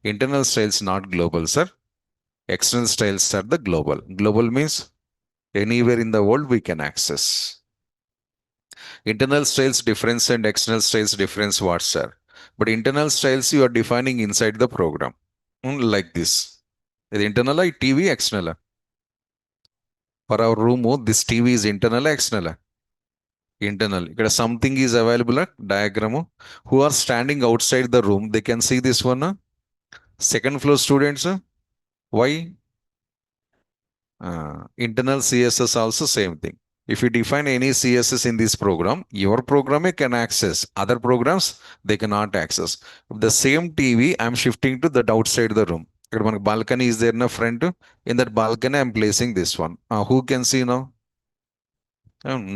Internal styles not global, sir. External styles are the global. Global means anywhere in the world we can access. Internal styles difference and external styles difference what, sir? But internal styles you are defining inside the program. Like this. The internal TV external. For our room, this TV is internal external. Internal. ఇక్కడ something is available diagram. Who are standing outside the room, they can see this one. Second floor students. Why? Internal CSS also same thing. If you define any CSS in this program, your program can access. Other programs, they cannot access. The same TV, I'm shifting to that outside the room. ఇక్కడ మనకు balcony is there in the front. In that balcony, I'm placing this one. Who can see now?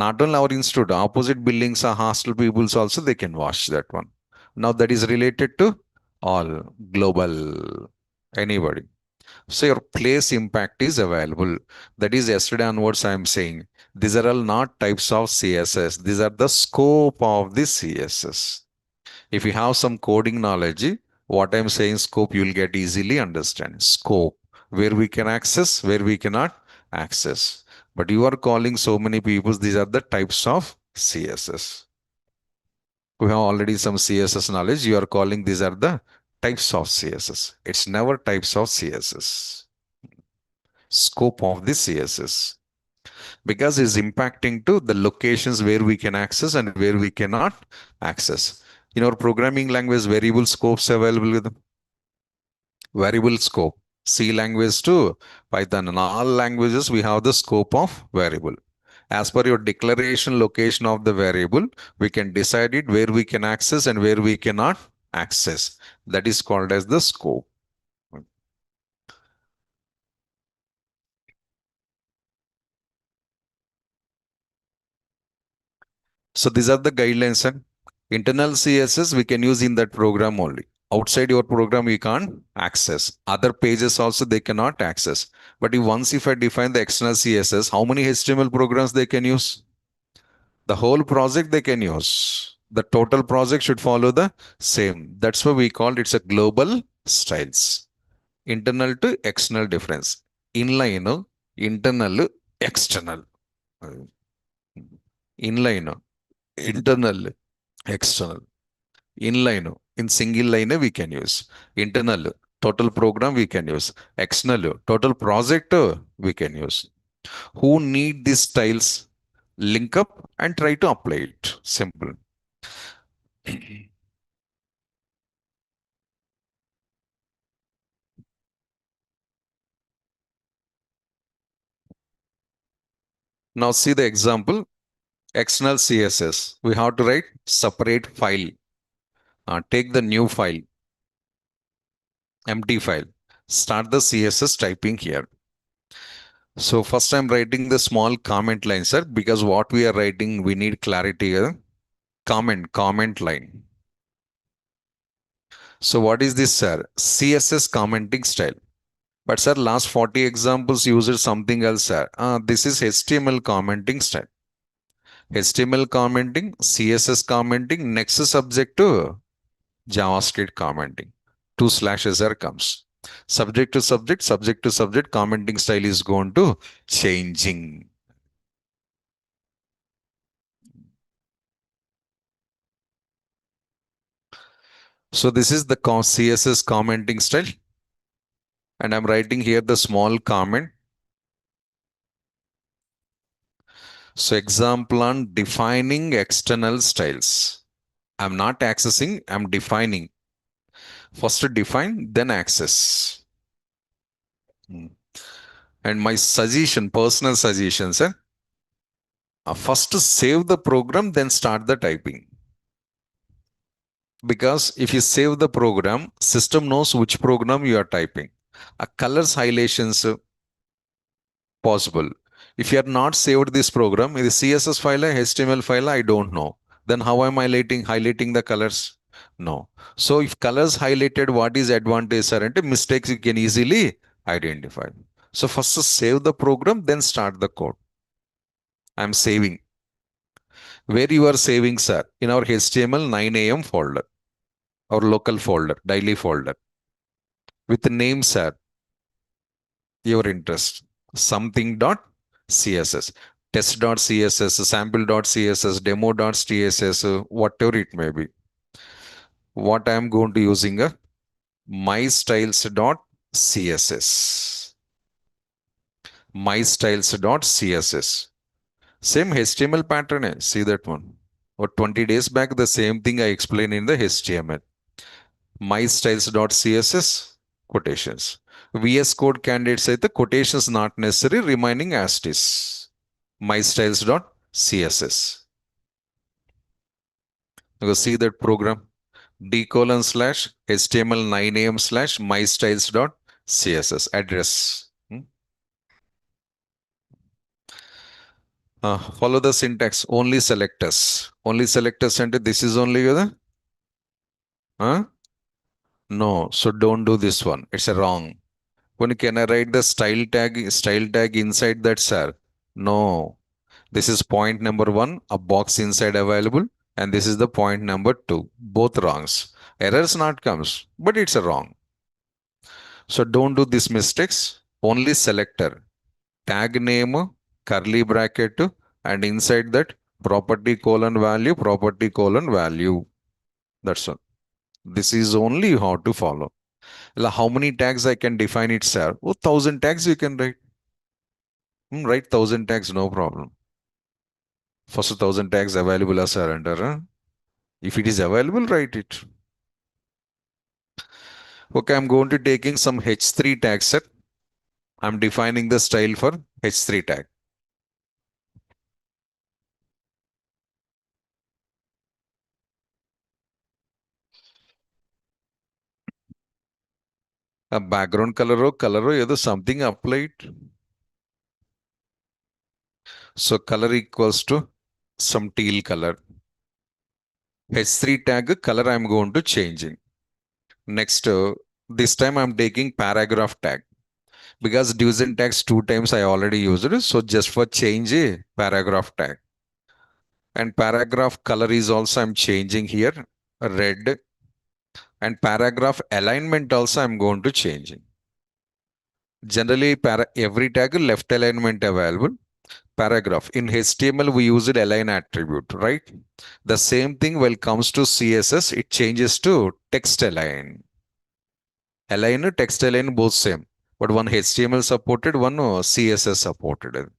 Not only our institute, opposite buildings are hostel peoples also, they can watch that one. Now that is related to all global anybody. So your place impact is available. That is yesterday onwards I am saying. These are all not types of CSS. These are the scope of the CSS. If you have some coding knowledge, what I'm saying scope you will get easily understand. Scope, where we can access, where we cannot access. But you are calling so many people, these are the types of CSS. We have already some CSS knowledge. You are calling these are the types of CSS. It's never types of CSS. Scope of the CSS. Because it's impacting to the locations where we can access and where we cannot access. In our programming language, variable scopes available with variable scope. C language to Python. In all languages, we have the scope of variable. As per your declaration location of the variable, we can decide it where we can access and where we cannot access. That is called as the scope. So these are the guidelines and internal CSS we can use in that program only. Outside your program, you can't access. Other pages also they cannot access. But if I define the external CSS, how many HTML programs they can use? The whole project they can use. The total project should follow the same. That's why we call it's a global styles. Internal to external difference. Inline, internal, external. Inline, internal, external. Inline, in single line we can use. Internal, total program we can use. External, total project we can use. Who need these styles? Link up and try to apply it. Simple. Now see the example. External CSS. We have to write separate file. Take the new file, empty file. Start the CSS typing here. So first I'm writing the small comment line, sir, because what we are writing, we need clarity here. Comment line. So what is this, sir? CSS commenting style. But sir, last 40 examples used something else, sir. This is HTML commenting style. HTML commenting, CSS commenting, next subject to JavaScript commenting. Two slashes there comes. Subject to subject, subject to subject, commenting style is going to changing. So this is the CSS commenting style. And I'm writing here the small comment. So example on defining external styles. I'm not accessing, I'm defining. First define, then access. And my suggestion, personal suggestions, first save the program, then start the typing. Because if you save the program, system knows which program you are typing. A colors highlightations possible. If you are not saved this program, is CSS file, HTML file, I don't know. Then how am I highlighting the colors? No. So if colors highlighted, what is advantage or mistakes you can easily identify. So first save the program, then start the code. I'm saving. Where you are saving, sir? In our HTML 9 a.m. folder, our local folder, daily folder. With the name, sir, your interest. Something.css, test.css, sample.css, demo.css, whatever it may be. What I am going to using a mystyles.css. Mystyles.css. Same HTML pattern. See that one. Or 20 days back, the same thing I explained in the HTML. Mystyles.css quotations. VS Code candidates అయితే quotations not necessary, remaining as it is. mystyles.css. You go see that program. D colon slash HTML 9am slash mystyles.css address. Follow the syntax. Only selectors. Only selectors and this is only the. Huh? No, so don't do this one. It's a wrong. When can I write the style tag inside that, sir? No. This is point number one, a box inside available, and this is the point number two. Both wrongs. Errors not comes, but it's a wrong. So don't do these mistakes. Only selector. Tag name, curly bracket, and inside that property colon value. That's all. This is only how to follow. How many tags I can define it, sir? Oh, 1,000 tags you can write. Write 1,000 tags, no problem. First 1,000 tags available as surrender. Huh? If it is available, write it. Okay, I'm going to taking some H3 tag set. I'm defining the style for H3 tag. A background color either something applied. So color equals to some teal color. H3 tag color I'm going to changing. Next, this time I'm taking paragraph tag because division tags 2 times I already used it. So just for change a paragraph tag. And paragraph color is also I'm changing here red, and paragraph alignment also I'm going to change. Generally every tag left alignment available. Paragraph in HTML we use it align attribute, right? The same thing when it comes to CSS it changes to text align. Align text align both same, but one HTML supported, one CSS supported.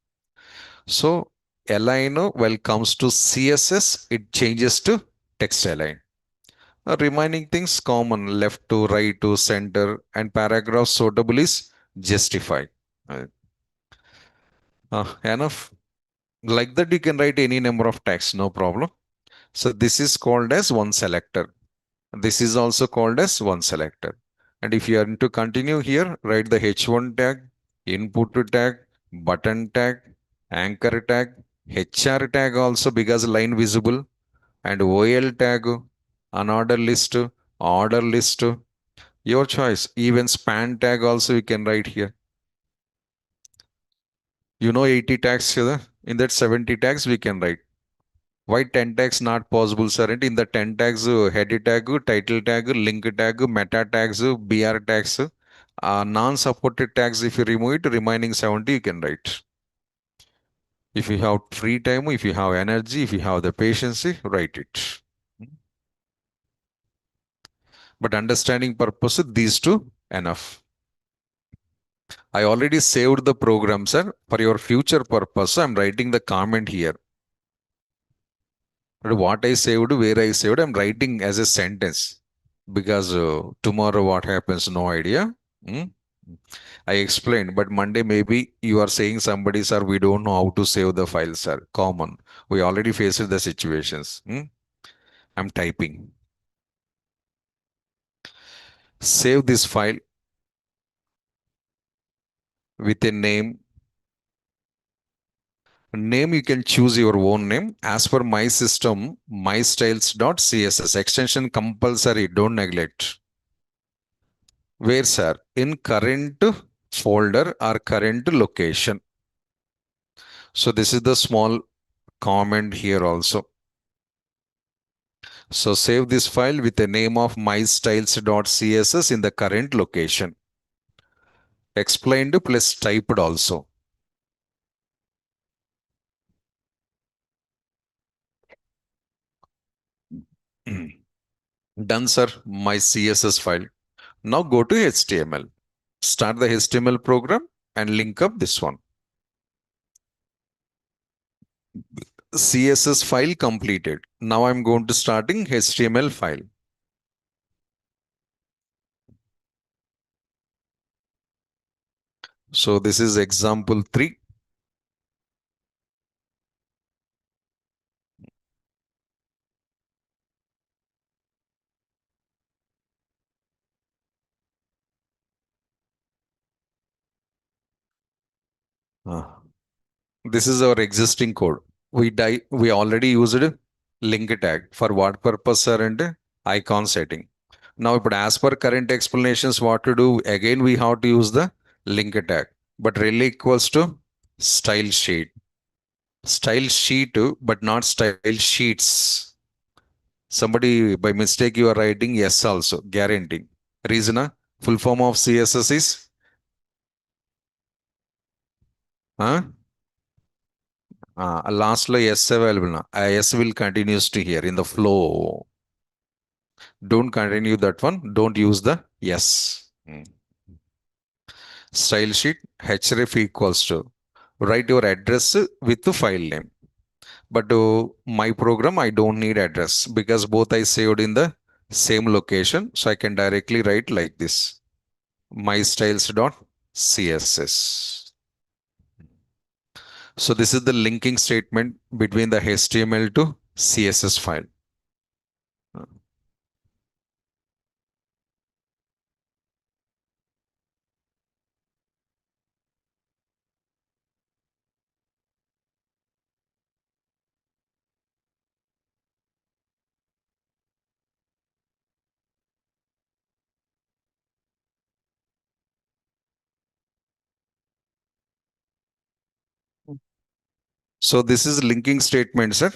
So align when it comes to CSS it changes to text align. Remaining things common left to right to center, and paragraph sortable is justify. Uh, enough. Like that, you can write any number of tags, no problem. So this is called as one selector. This is also called as one selector. And if you are to continue here, write the H1 tag, input tag, button tag, anchor tag, HR tag also because line visible, and OL tag, unordered list, order list, your choice. Even span tag also you can write here. 80 tags here. In that 70 tags we can write. Why 10 tags not possible, sir? And in the 10 tags, header tag, title tag, link tag, meta tags, BR tags, non-supported tags, if you remove it, remaining 70 you can write. If you have free time, if you have energy, if you have the patience, write it. But understanding purpose, these two enough. I already saved the program, sir. For your future purpose, I'm writing the comment here. But what I saved, where I saved, I'm writing as a sentence. Because tomorrow what happens, no idea. Hmm? I explained, but Monday maybe you are saying somebody, sir, we don't know how to save the file, sir. Common. We already faced the situations. I'm typing. Save this file with a name. Name you can choose your own name. As per my system, mystyles.css extension compulsory. Don't neglect. Where, sir? In current folder or current location. So this is the small comment here also. So save this file with the name of mystyles.css in the current location. Explained plus typed also. Done, sir. My CSS file. Now go to HTML. Start the HTML program and link up this one. CSS file completed. Now I'm going to starting HTML file. So this is example 3. Uh, this is our existing code. We already used link tag for what purpose, sir? And icon setting. Now, but as per current explanations, what to do? Again, we have to use the link tag, but really equals to style sheet. Style sheet, but not style sheets. Somebody by mistake you are writing yes also, guaranteeing. Reason, full form of CSS is, huh? Lastly, yes available. Na. Yes will continues to here in the flow. Don't continue that one. Don't use the yes. Style sheet href equals to write your address with the file name. But my program, I don't need address because both I saved in the same location. So I can directly write like this. My styles dot CSS. So this is the linking statement between the HTML to CSS file. So this is linking statement, sir.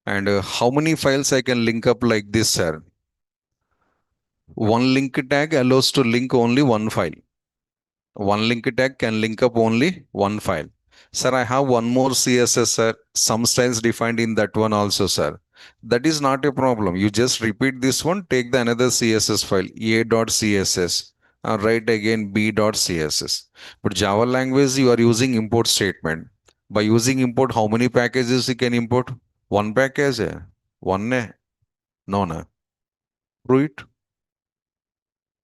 And how many files I can link up like this, sir? One link tag allows to link only one file. One link tag can link up only one file. Sir, I have one more CSS, sir. Some styles defined in that one also, sir. That is not a problem. You just repeat this one, take the another CSS file, a.css, and write again b.css. But Java language, you are using import statement. By using import, how many packages you can import? One package? One? No, no. Prove it.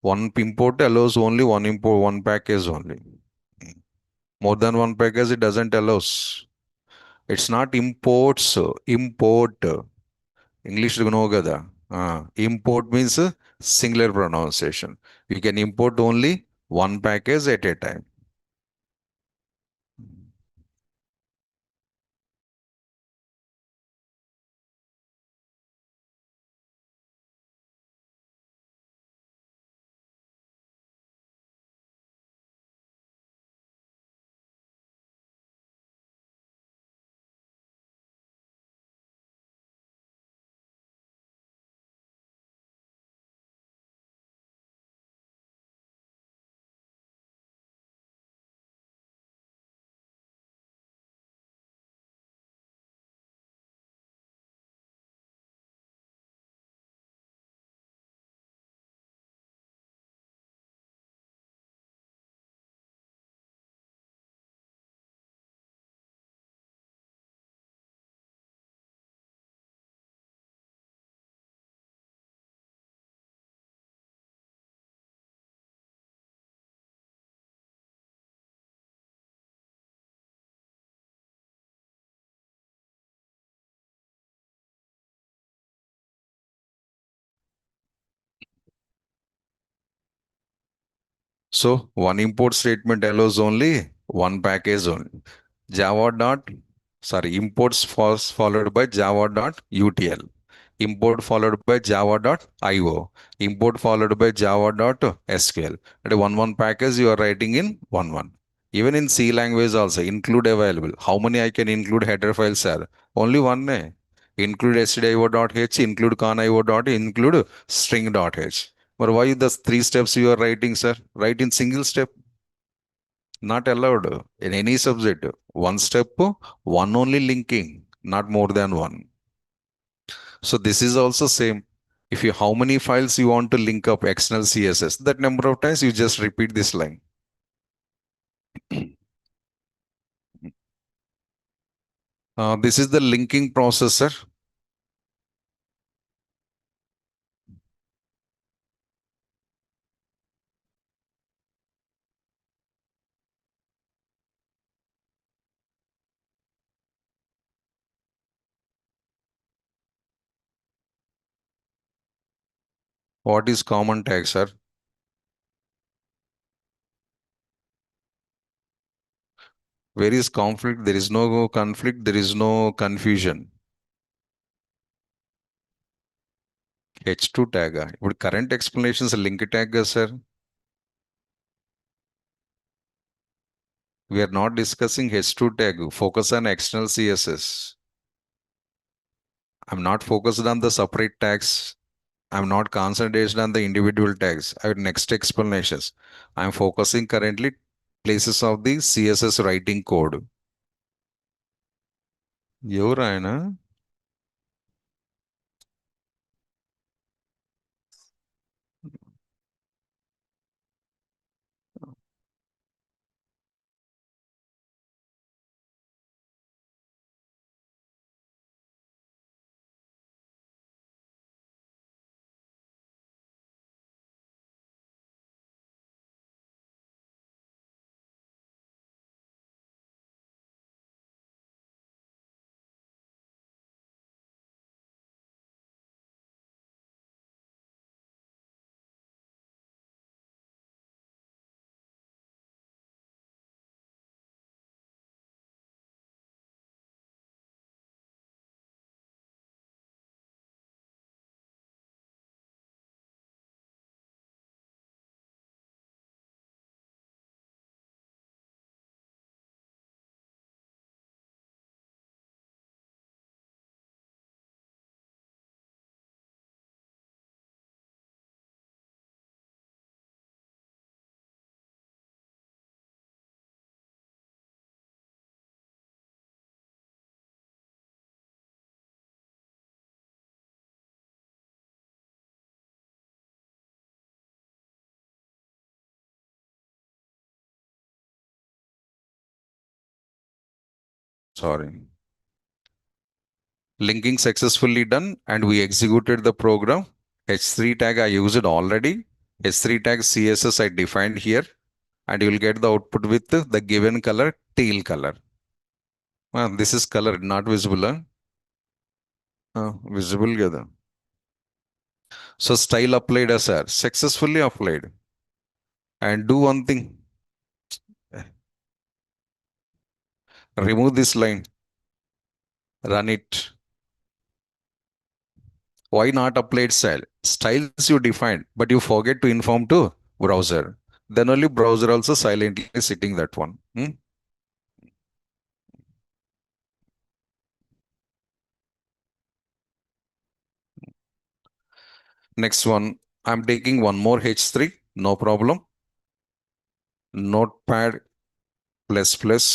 One import allows only one import, one package only. More than one package, it doesn't allows. It's not imports, import. English know kada. Import means singular pronunciation. You can import only one package at a time. So one import statement allows only one package only. Java dot, sorry, imports first followed by Java dot UTL. Import followed by Java dot IO. Import followed by Java dot SQL. And one package you are writing in one. Even in C language also include available. How many I can include header files are? Only one. Include stdio.h, include conio dot, include string.h. But why the three steps you are writing, sir? Write in single step. Not allowed in any subject. One step, one only linking, not more than one. So this is also same. If you how many files you want to link up external CSS, that number of times you just repeat this line. This is the linking processor. What is common tag, sir? Where is conflict? There is no conflict. There is no confusion. H2 tag. ఇప్పుడు current explanations link tag, sir. We are not discussing H2 tag. Focus on external CSS. I'm not focused on the separate tags. I'm not concentrated on the individual tags. I have next explanations. I'm focusing currently places of the CSS writing code. ఎవరు ఆయన? Sorry. Linking successfully done and we executed the program. H3 tag I used already. H3 tag CSS I defined here and you will get the output with the given color teal color. This is color not visible. Visible కదా. So style applied as sir. Successfully applied. And do one thing. Remove this line. Run it. Why not applied style? Styles you defined, but you forget to inform to browser. Then only browser also silently sitting that one. Next one, I'm taking one more H3, no problem. Notepad plus plus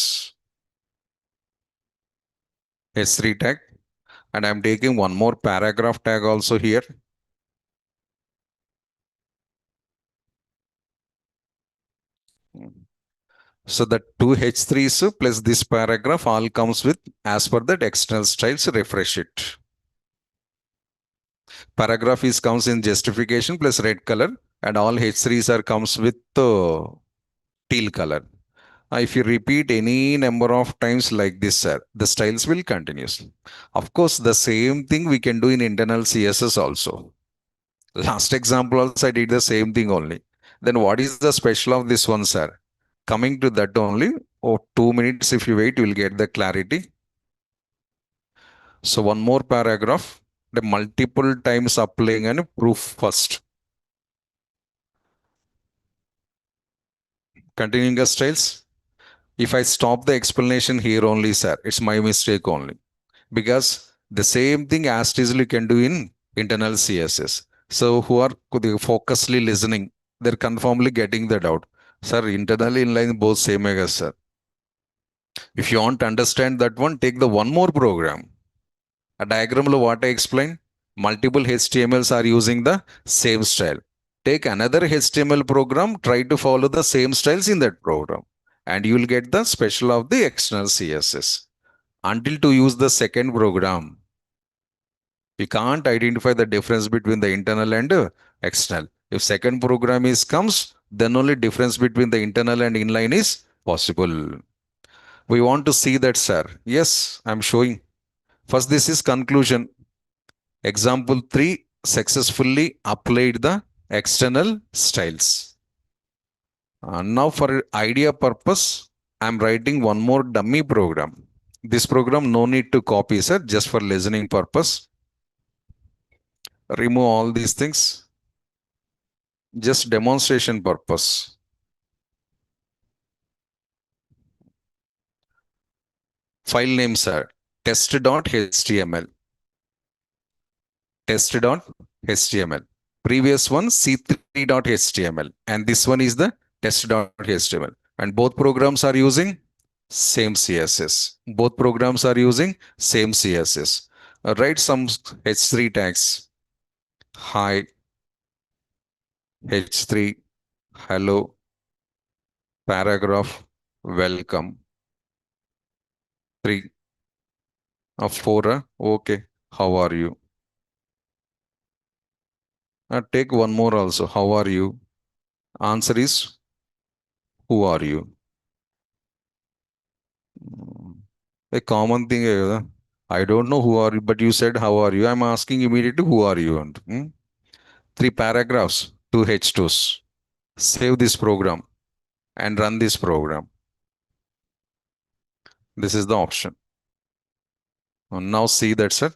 H3 tag. And I'm taking one more paragraph tag also here. So the two H3s plus this paragraph all comes with as per that external styles, refresh it. Paragraph is comes in justification plus red color and all H3s are comes with teal color. If you repeat any number of times like this, sir, the styles will continue. Of course, the same thing we can do in internal CSS also. Last example also I did the same thing only. Then what is the special of this one, sir? Coming to that only, 2 minutes if you wait, you will get the clarity. So one more paragraph, the multiple times applying and proof first. Continuing the styles. If I stop the explanation here only, sir, it's my mistake only. Because the same thing as easily can do in internal CSS. So who are focusedly listening, they're conformly getting that out. Sir, internal inline both same as sir. If you want to understand that one, take the one more program. A diagram of what I explained, multiple HTMLs are using the same style. Take another HTML program, try to follow the same styles in that program. And you will get the special of the external CSS. Until to use the second program, you can't identify the difference between the internal and external. If second program is comes, then only difference between the internal and inline is possible. We want to see that, sir. Yes, I'm showing. First, this is conclusion. Example 3, successfully applied the external styles. Now for idea purpose, I'm writing one more dummy program. This program no need to copy, sir, just for listening purpose. Remove all these things, just demonstration purpose. File names are test.html, test.html. Previous one c3.html, and this one is the test.html. And both programs are using same CSS. Both programs are using same CSS. Write some h3 tags. Hi, h3, hello, paragraph, welcome. 3, 4, okay, how are you? Take one more also. How are you? Answer is, who are you? Mm, A common thing. I don't know who are you, but you said how are you? I'm asking immediately who are you? And 3 paragraphs, 2 H2s. Save this program and run this program. This is the option. Now see that's it.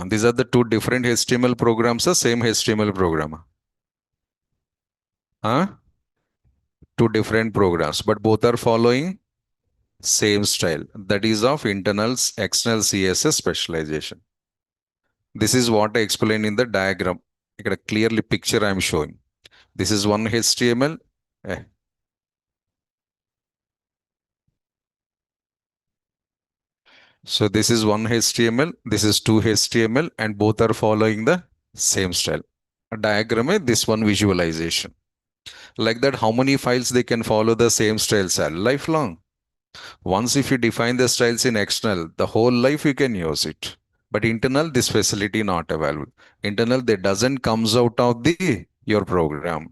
These are the two different HTML programs, the same HTML program. Huh? Two different programs, but both are following same style. That is of internals, external CSS specialization. This is what I explained in the diagram. Here clearly picture I am showing. This is one HTML. eh, So this is one HTML. This is two HTML, and both are following the same style. A diagram is this one visualization. Like that, how many files they can follow the same style, sir? Lifelong. Once if you define the styles in external, the whole life you can use it. But internal, this facility not available. Internal, that doesn't comes out of the your program.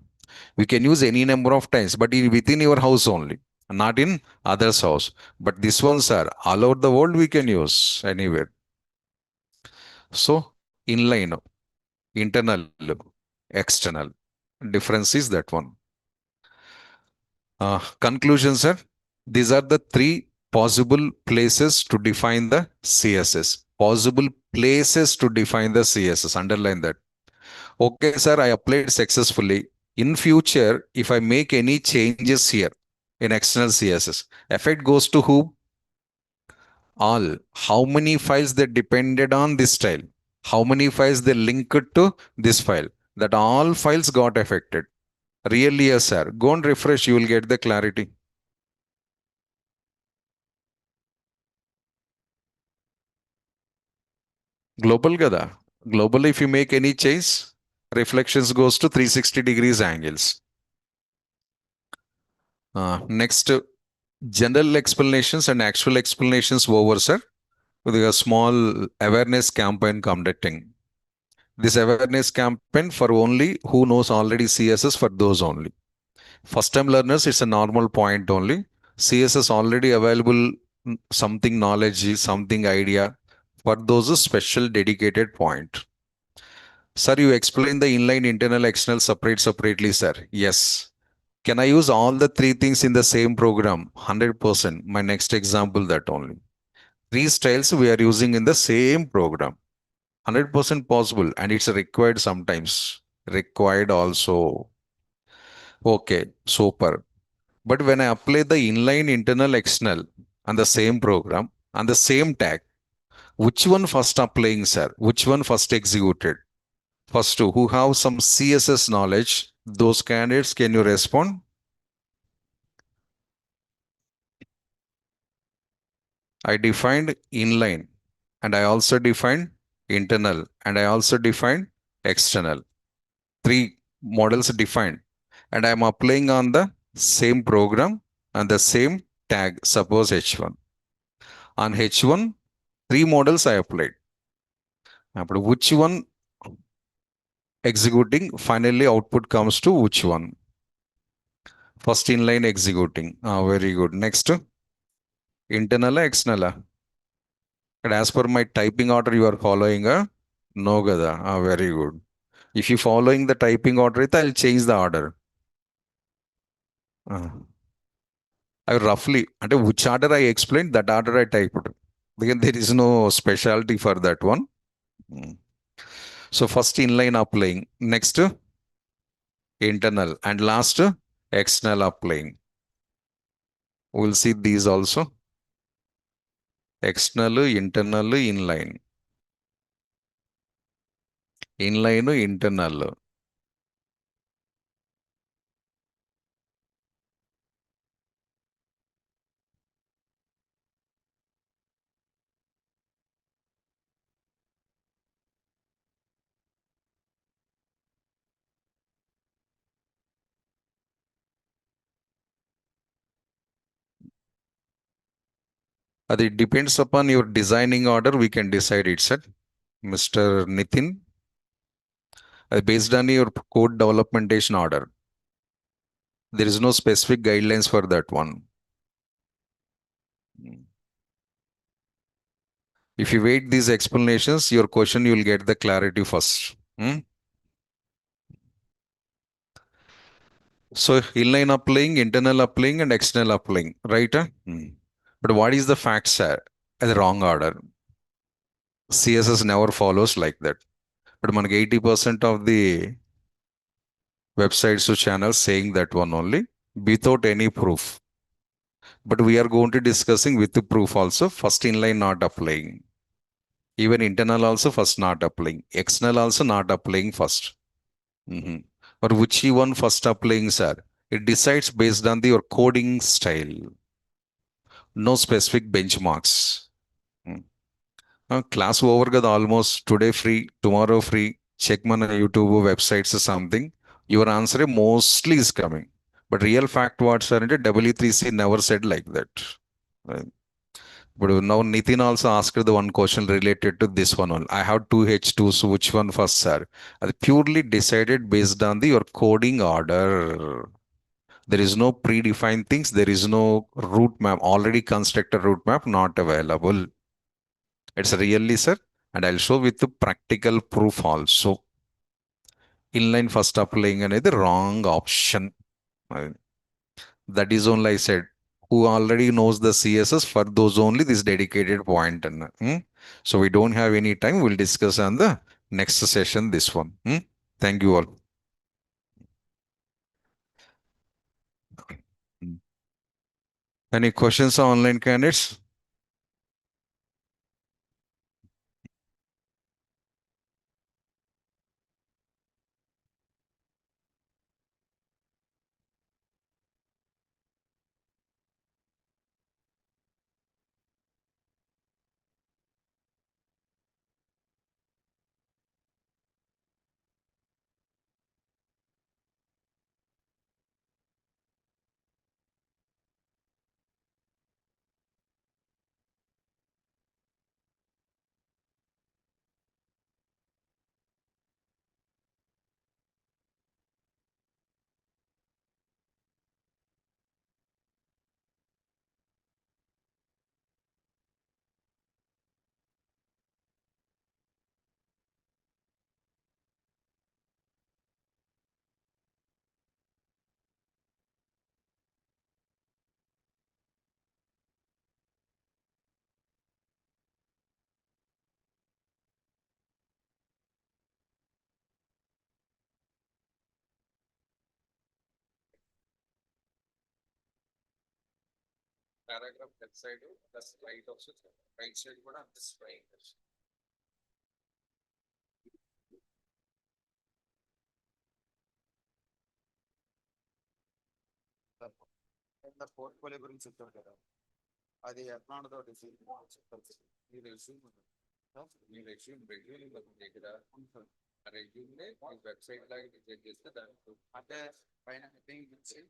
We can use any number of times, but within your house only, not in others' house. But this ones are all over the world we can use anywhere. So inline, internal, external. Difference is that one. Conclusion, sir. These are the three possible places to define the CSS. Possible places to define the CSS. Underline that. Okay, sir, I applied successfully. In future, if I make any changes here in external CSS, effect goes to who? All. How many files that depended on this style? How many files they linked to this file? That all files got affected. Really, yes, sir. Go and refresh, you will get the clarity. Global kada. Globally, if you make any change, reflections goes to 360 degrees angles. Next, general explanations and actual explanations over, sir. With a small awareness campaign conducting. This awareness campaign for only who knows already CSS, for those only. First time learners, it's a normal point only. CSS already available, something knowledge, something idea. For those, a special dedicated point. Sir, you explain the inline, internal, external separately, sir. Yes. Can I use all the three things in the same program? 100%. My next example, that only. Three styles we are using in the same program. 100% possible, and it's required sometimes. Required also. Okay, super. But when I apply the inline, internal, external on the same program, on the same tag, which one first applying, sir? Which one first executed? First two, who have some CSS knowledge, those candidates, can you respond? I defined inline, and I also defined internal, and I also defined external. Three models defined, and I'm applying on the same program and the same tag, suppose H1. On H1, three models I applied. But which one executing? Finally, output comes to which one? First inline executing. Very good. Next, internal, external. And as per my typing order, you are following. No కదా. Very good. If you following the typing order అయితే I'll change the order. అవి roughly అంటే which order I explained that order I typed. Because there is no specialty for that one. Mm. So first inline applying, next internal, and last external applying. We'll see these also. External, internal, inline. Inline, internal. It depends upon your designing order. We can decide it, sir. Mr. Nitin, based on your code developmentation order. There is no specific guidelines for that one. If you wait these explanations, your question you will get the clarity first. So inline applying, internal applying, and external applying, right? But what is the fact, sir? The wrong order. CSS never follows like that. But మనకి 80% of the websites or channels saying that one only without any proof. But we are going to discussing with the proof also. First inline not applying. Even internal also first not applying. External also not applying first. Or which one first applying, sir? It decides based on your coding style. No specific benchmarks. Class over కదా almost today free, tomorrow free. Check మన YouTube websites or something. Your answer mostly is coming. But real fact what sir అంటే W3C never said like that. Right. But now Nitin also asked the one question related to this one. I have two H2s. Which one first, sir? It purely decided based on your coding order. There is no predefined things. There is no route map. Already constructed route map not available. It's really, sir. And I'll show with the practical proof also. Inline first applying the wrong option. Uh, That is only I said. Who already knows the CSS, for those only this dedicated point. So we don't have any time. We'll discuss on the next session this one. Thank you all. Hmm. Any questions on online candidates? Paragraph left side, that's right also. Right side, but on this right. Portfolio గురించి చెప్తారు కదా అది ఎట్లా ఉండదో మీ resume మీ resume దగ్గర ఆ resume ని website లాగా డిజైన్ చేస్తే దానికి అంటే పైన హెడ్డింగ్ ఇచ్చి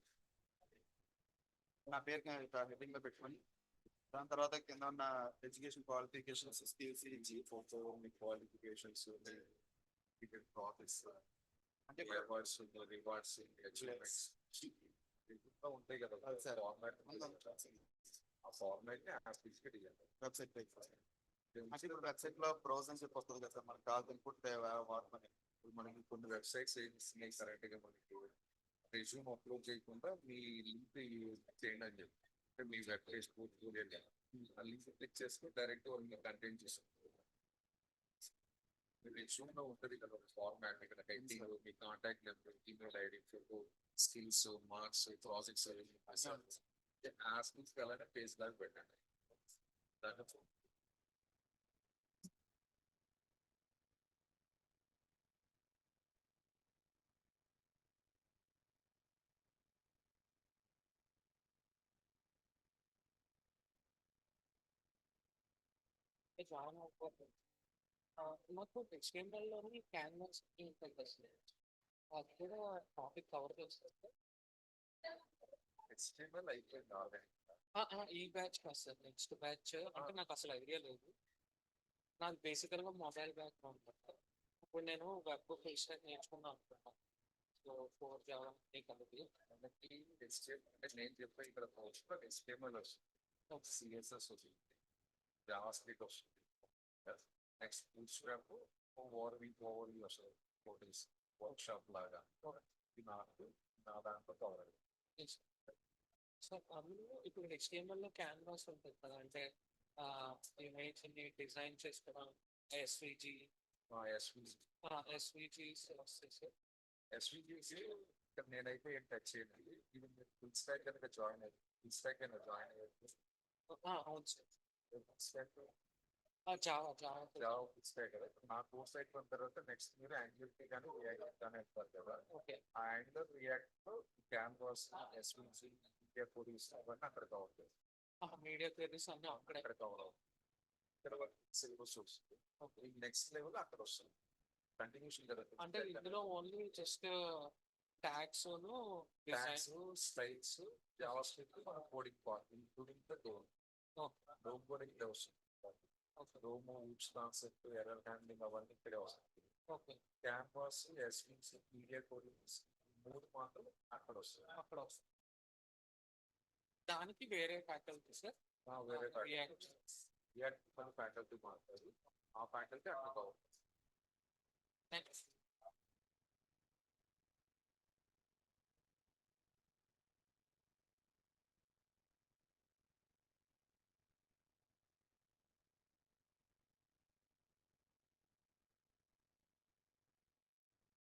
నా పేరు హెడ్డింగ్ లో పెట్టుకొని దాని తర్వాత కింద ఉన్న ఎడ్యుకేషన్ క్వాలిఫికేషన్స్ స్కిల్స్ ఇచ్చి ఫోటో మీ క్వాలిఫికేషన్స్ ప్రాఫిట్స్ అంటే రివార్డ్స్ ఉంటాయి కదా ఫార్మాట్ ఆ ఫార్మాట్ ని వెబ్సైట్ అంటే ఇప్పుడు వెబ్సైట్ లో బ్రౌజ్ అని చెప్పి వస్తుంది కదా సార్, మనకు కావాల్సిన ఇన్పుట్ వాడమని. ఇప్పుడు మనకి కొన్ని వెబ్సైట్స్ ఏం ఇస్తున్నాయి కరెక్ట్ గా మనకి రెజ్యూమ్ అప్లోడ్ చేయకుండా మీ లింక్ చేయండి అని చెప్పి, అంటే మీ వెబ్ పేజ్ పోర్ట్ఫోలియో ఆ లింక్ క్లిక్ చేస్తే డైరెక్ట్ మీ కంటెంట్ చేస్తుంది. మీ రెజ్యూమ్ లో ఉంటుంది కదా ఫార్మాట్, ఇక్కడ హెడ్డింగ్, మీ contact number, email ID, photo, skills, marks, projects ఆ స్కిల్స్ అలానే పేజ్ లాగా పెట్టండి. దాంట్లో జాయిన్ అయిపోతుంది. నాకు HTML లోని క్యాన్వాస్ ఉంటుంది కదా సార్, అది కూడా టాపిక్ కవర్ చేస్తారు. HTML అయిపోయింది ఆల్రెడీ. ఈ బ్యాచ్ కాదు సార్, నెక్స్ట్ బ్యాచ్ అంటే నాకు అసలు ఐడియా లేదు. నాకు బేసికల్గా మొబైల్ బ్యాక్గ్రౌండ్ సార్. ఇప్పుడు నేను వెబ్ ఫుల్ స్టాక్ నేర్చుకుందాం అనుకుంటున్నాను. సో 4 జావా కలిపి మనకి HTML అంటే నేను చెప్పే ఇక్కడ పోస్ట్ HTML వస్తుంది, CSS వస్తుంది, జావాస్క్రిప్ట్ వస్తుంది, నెక్స్ట్ బూట్ స్ట్రాప్ ఓవర్ వస్తుంది, హోటల్స్ వర్క్ షాప్ లాగా. ఇది నాకు నా దాంట్లో కవర్ అయ్యింది. సో అందులో ఇప్పుడు HTML లో క్యాన్వాస్ ఉంటుంది కదా, అంటే ఇమేజ్ ని డిజైన్ చేసుకోవడం, ఎస్విజి ఎస్విజీస్ వస్తాయి సార్. ఎస్విజిసి ఇక్కడ నేనైతే ఏం టచ్ చేయండి. ఇది మీరు ఫుల్ స్టాక్ కనుక జాయిన్ అయ్యి ఫుల్ స్టాక్ కనుక జాయిన్ అయ్యి అవును sir. Full stock Java Java Java full stock కదా. ఇప్పుడు నా కోర్స్ అయిపోయిన తర్వాత నెక్స్ట్ మీరు యాంగ్యులర్ కానీ రియాక్ట్ కానీ వెళ్తారు కదా. ఓకే. ఆ యాంగ్యులర్ రియాక్ట్ లో క్యాన్వాస్, ఎస్విజి, మీడియా కోడింగ్స్ అవన్నీ అక్కడ కవర్ చేస్తారు. మీడియా క్వెరీస్ అన్నీ అక్కడే అక్కడ కవర్ అవుతుంది. ఇక్కడ సిలబస్ వస్తుంది, నెక్స్ట్ లెవెల్ అక్కడ వస్తుంది, కంటిన్యూషన్ జరుగుతుంది. అంటే ఇందులో only just tags tags, styles, JavaScript, మన coding part including the DOM coding ఇక్కడే వస్తుంది. DOM, OOPS concept, error handling అవన్నీ ఇక్కడే వస్తుంది. Okay. Canvas, SVG, media codings 3 మాత్రం అక్కడ వస్తుంది. అక్కడ వస్తుంది. దానికి వేరే ఫ్యాకల్టీ సార్, వేరే రియాక్ట్ ఫ్యాకల్టీ మాట్లాడు, ఆ ఫ్యాకల్టీ అక్కడ కవర్. నెక్స్ట్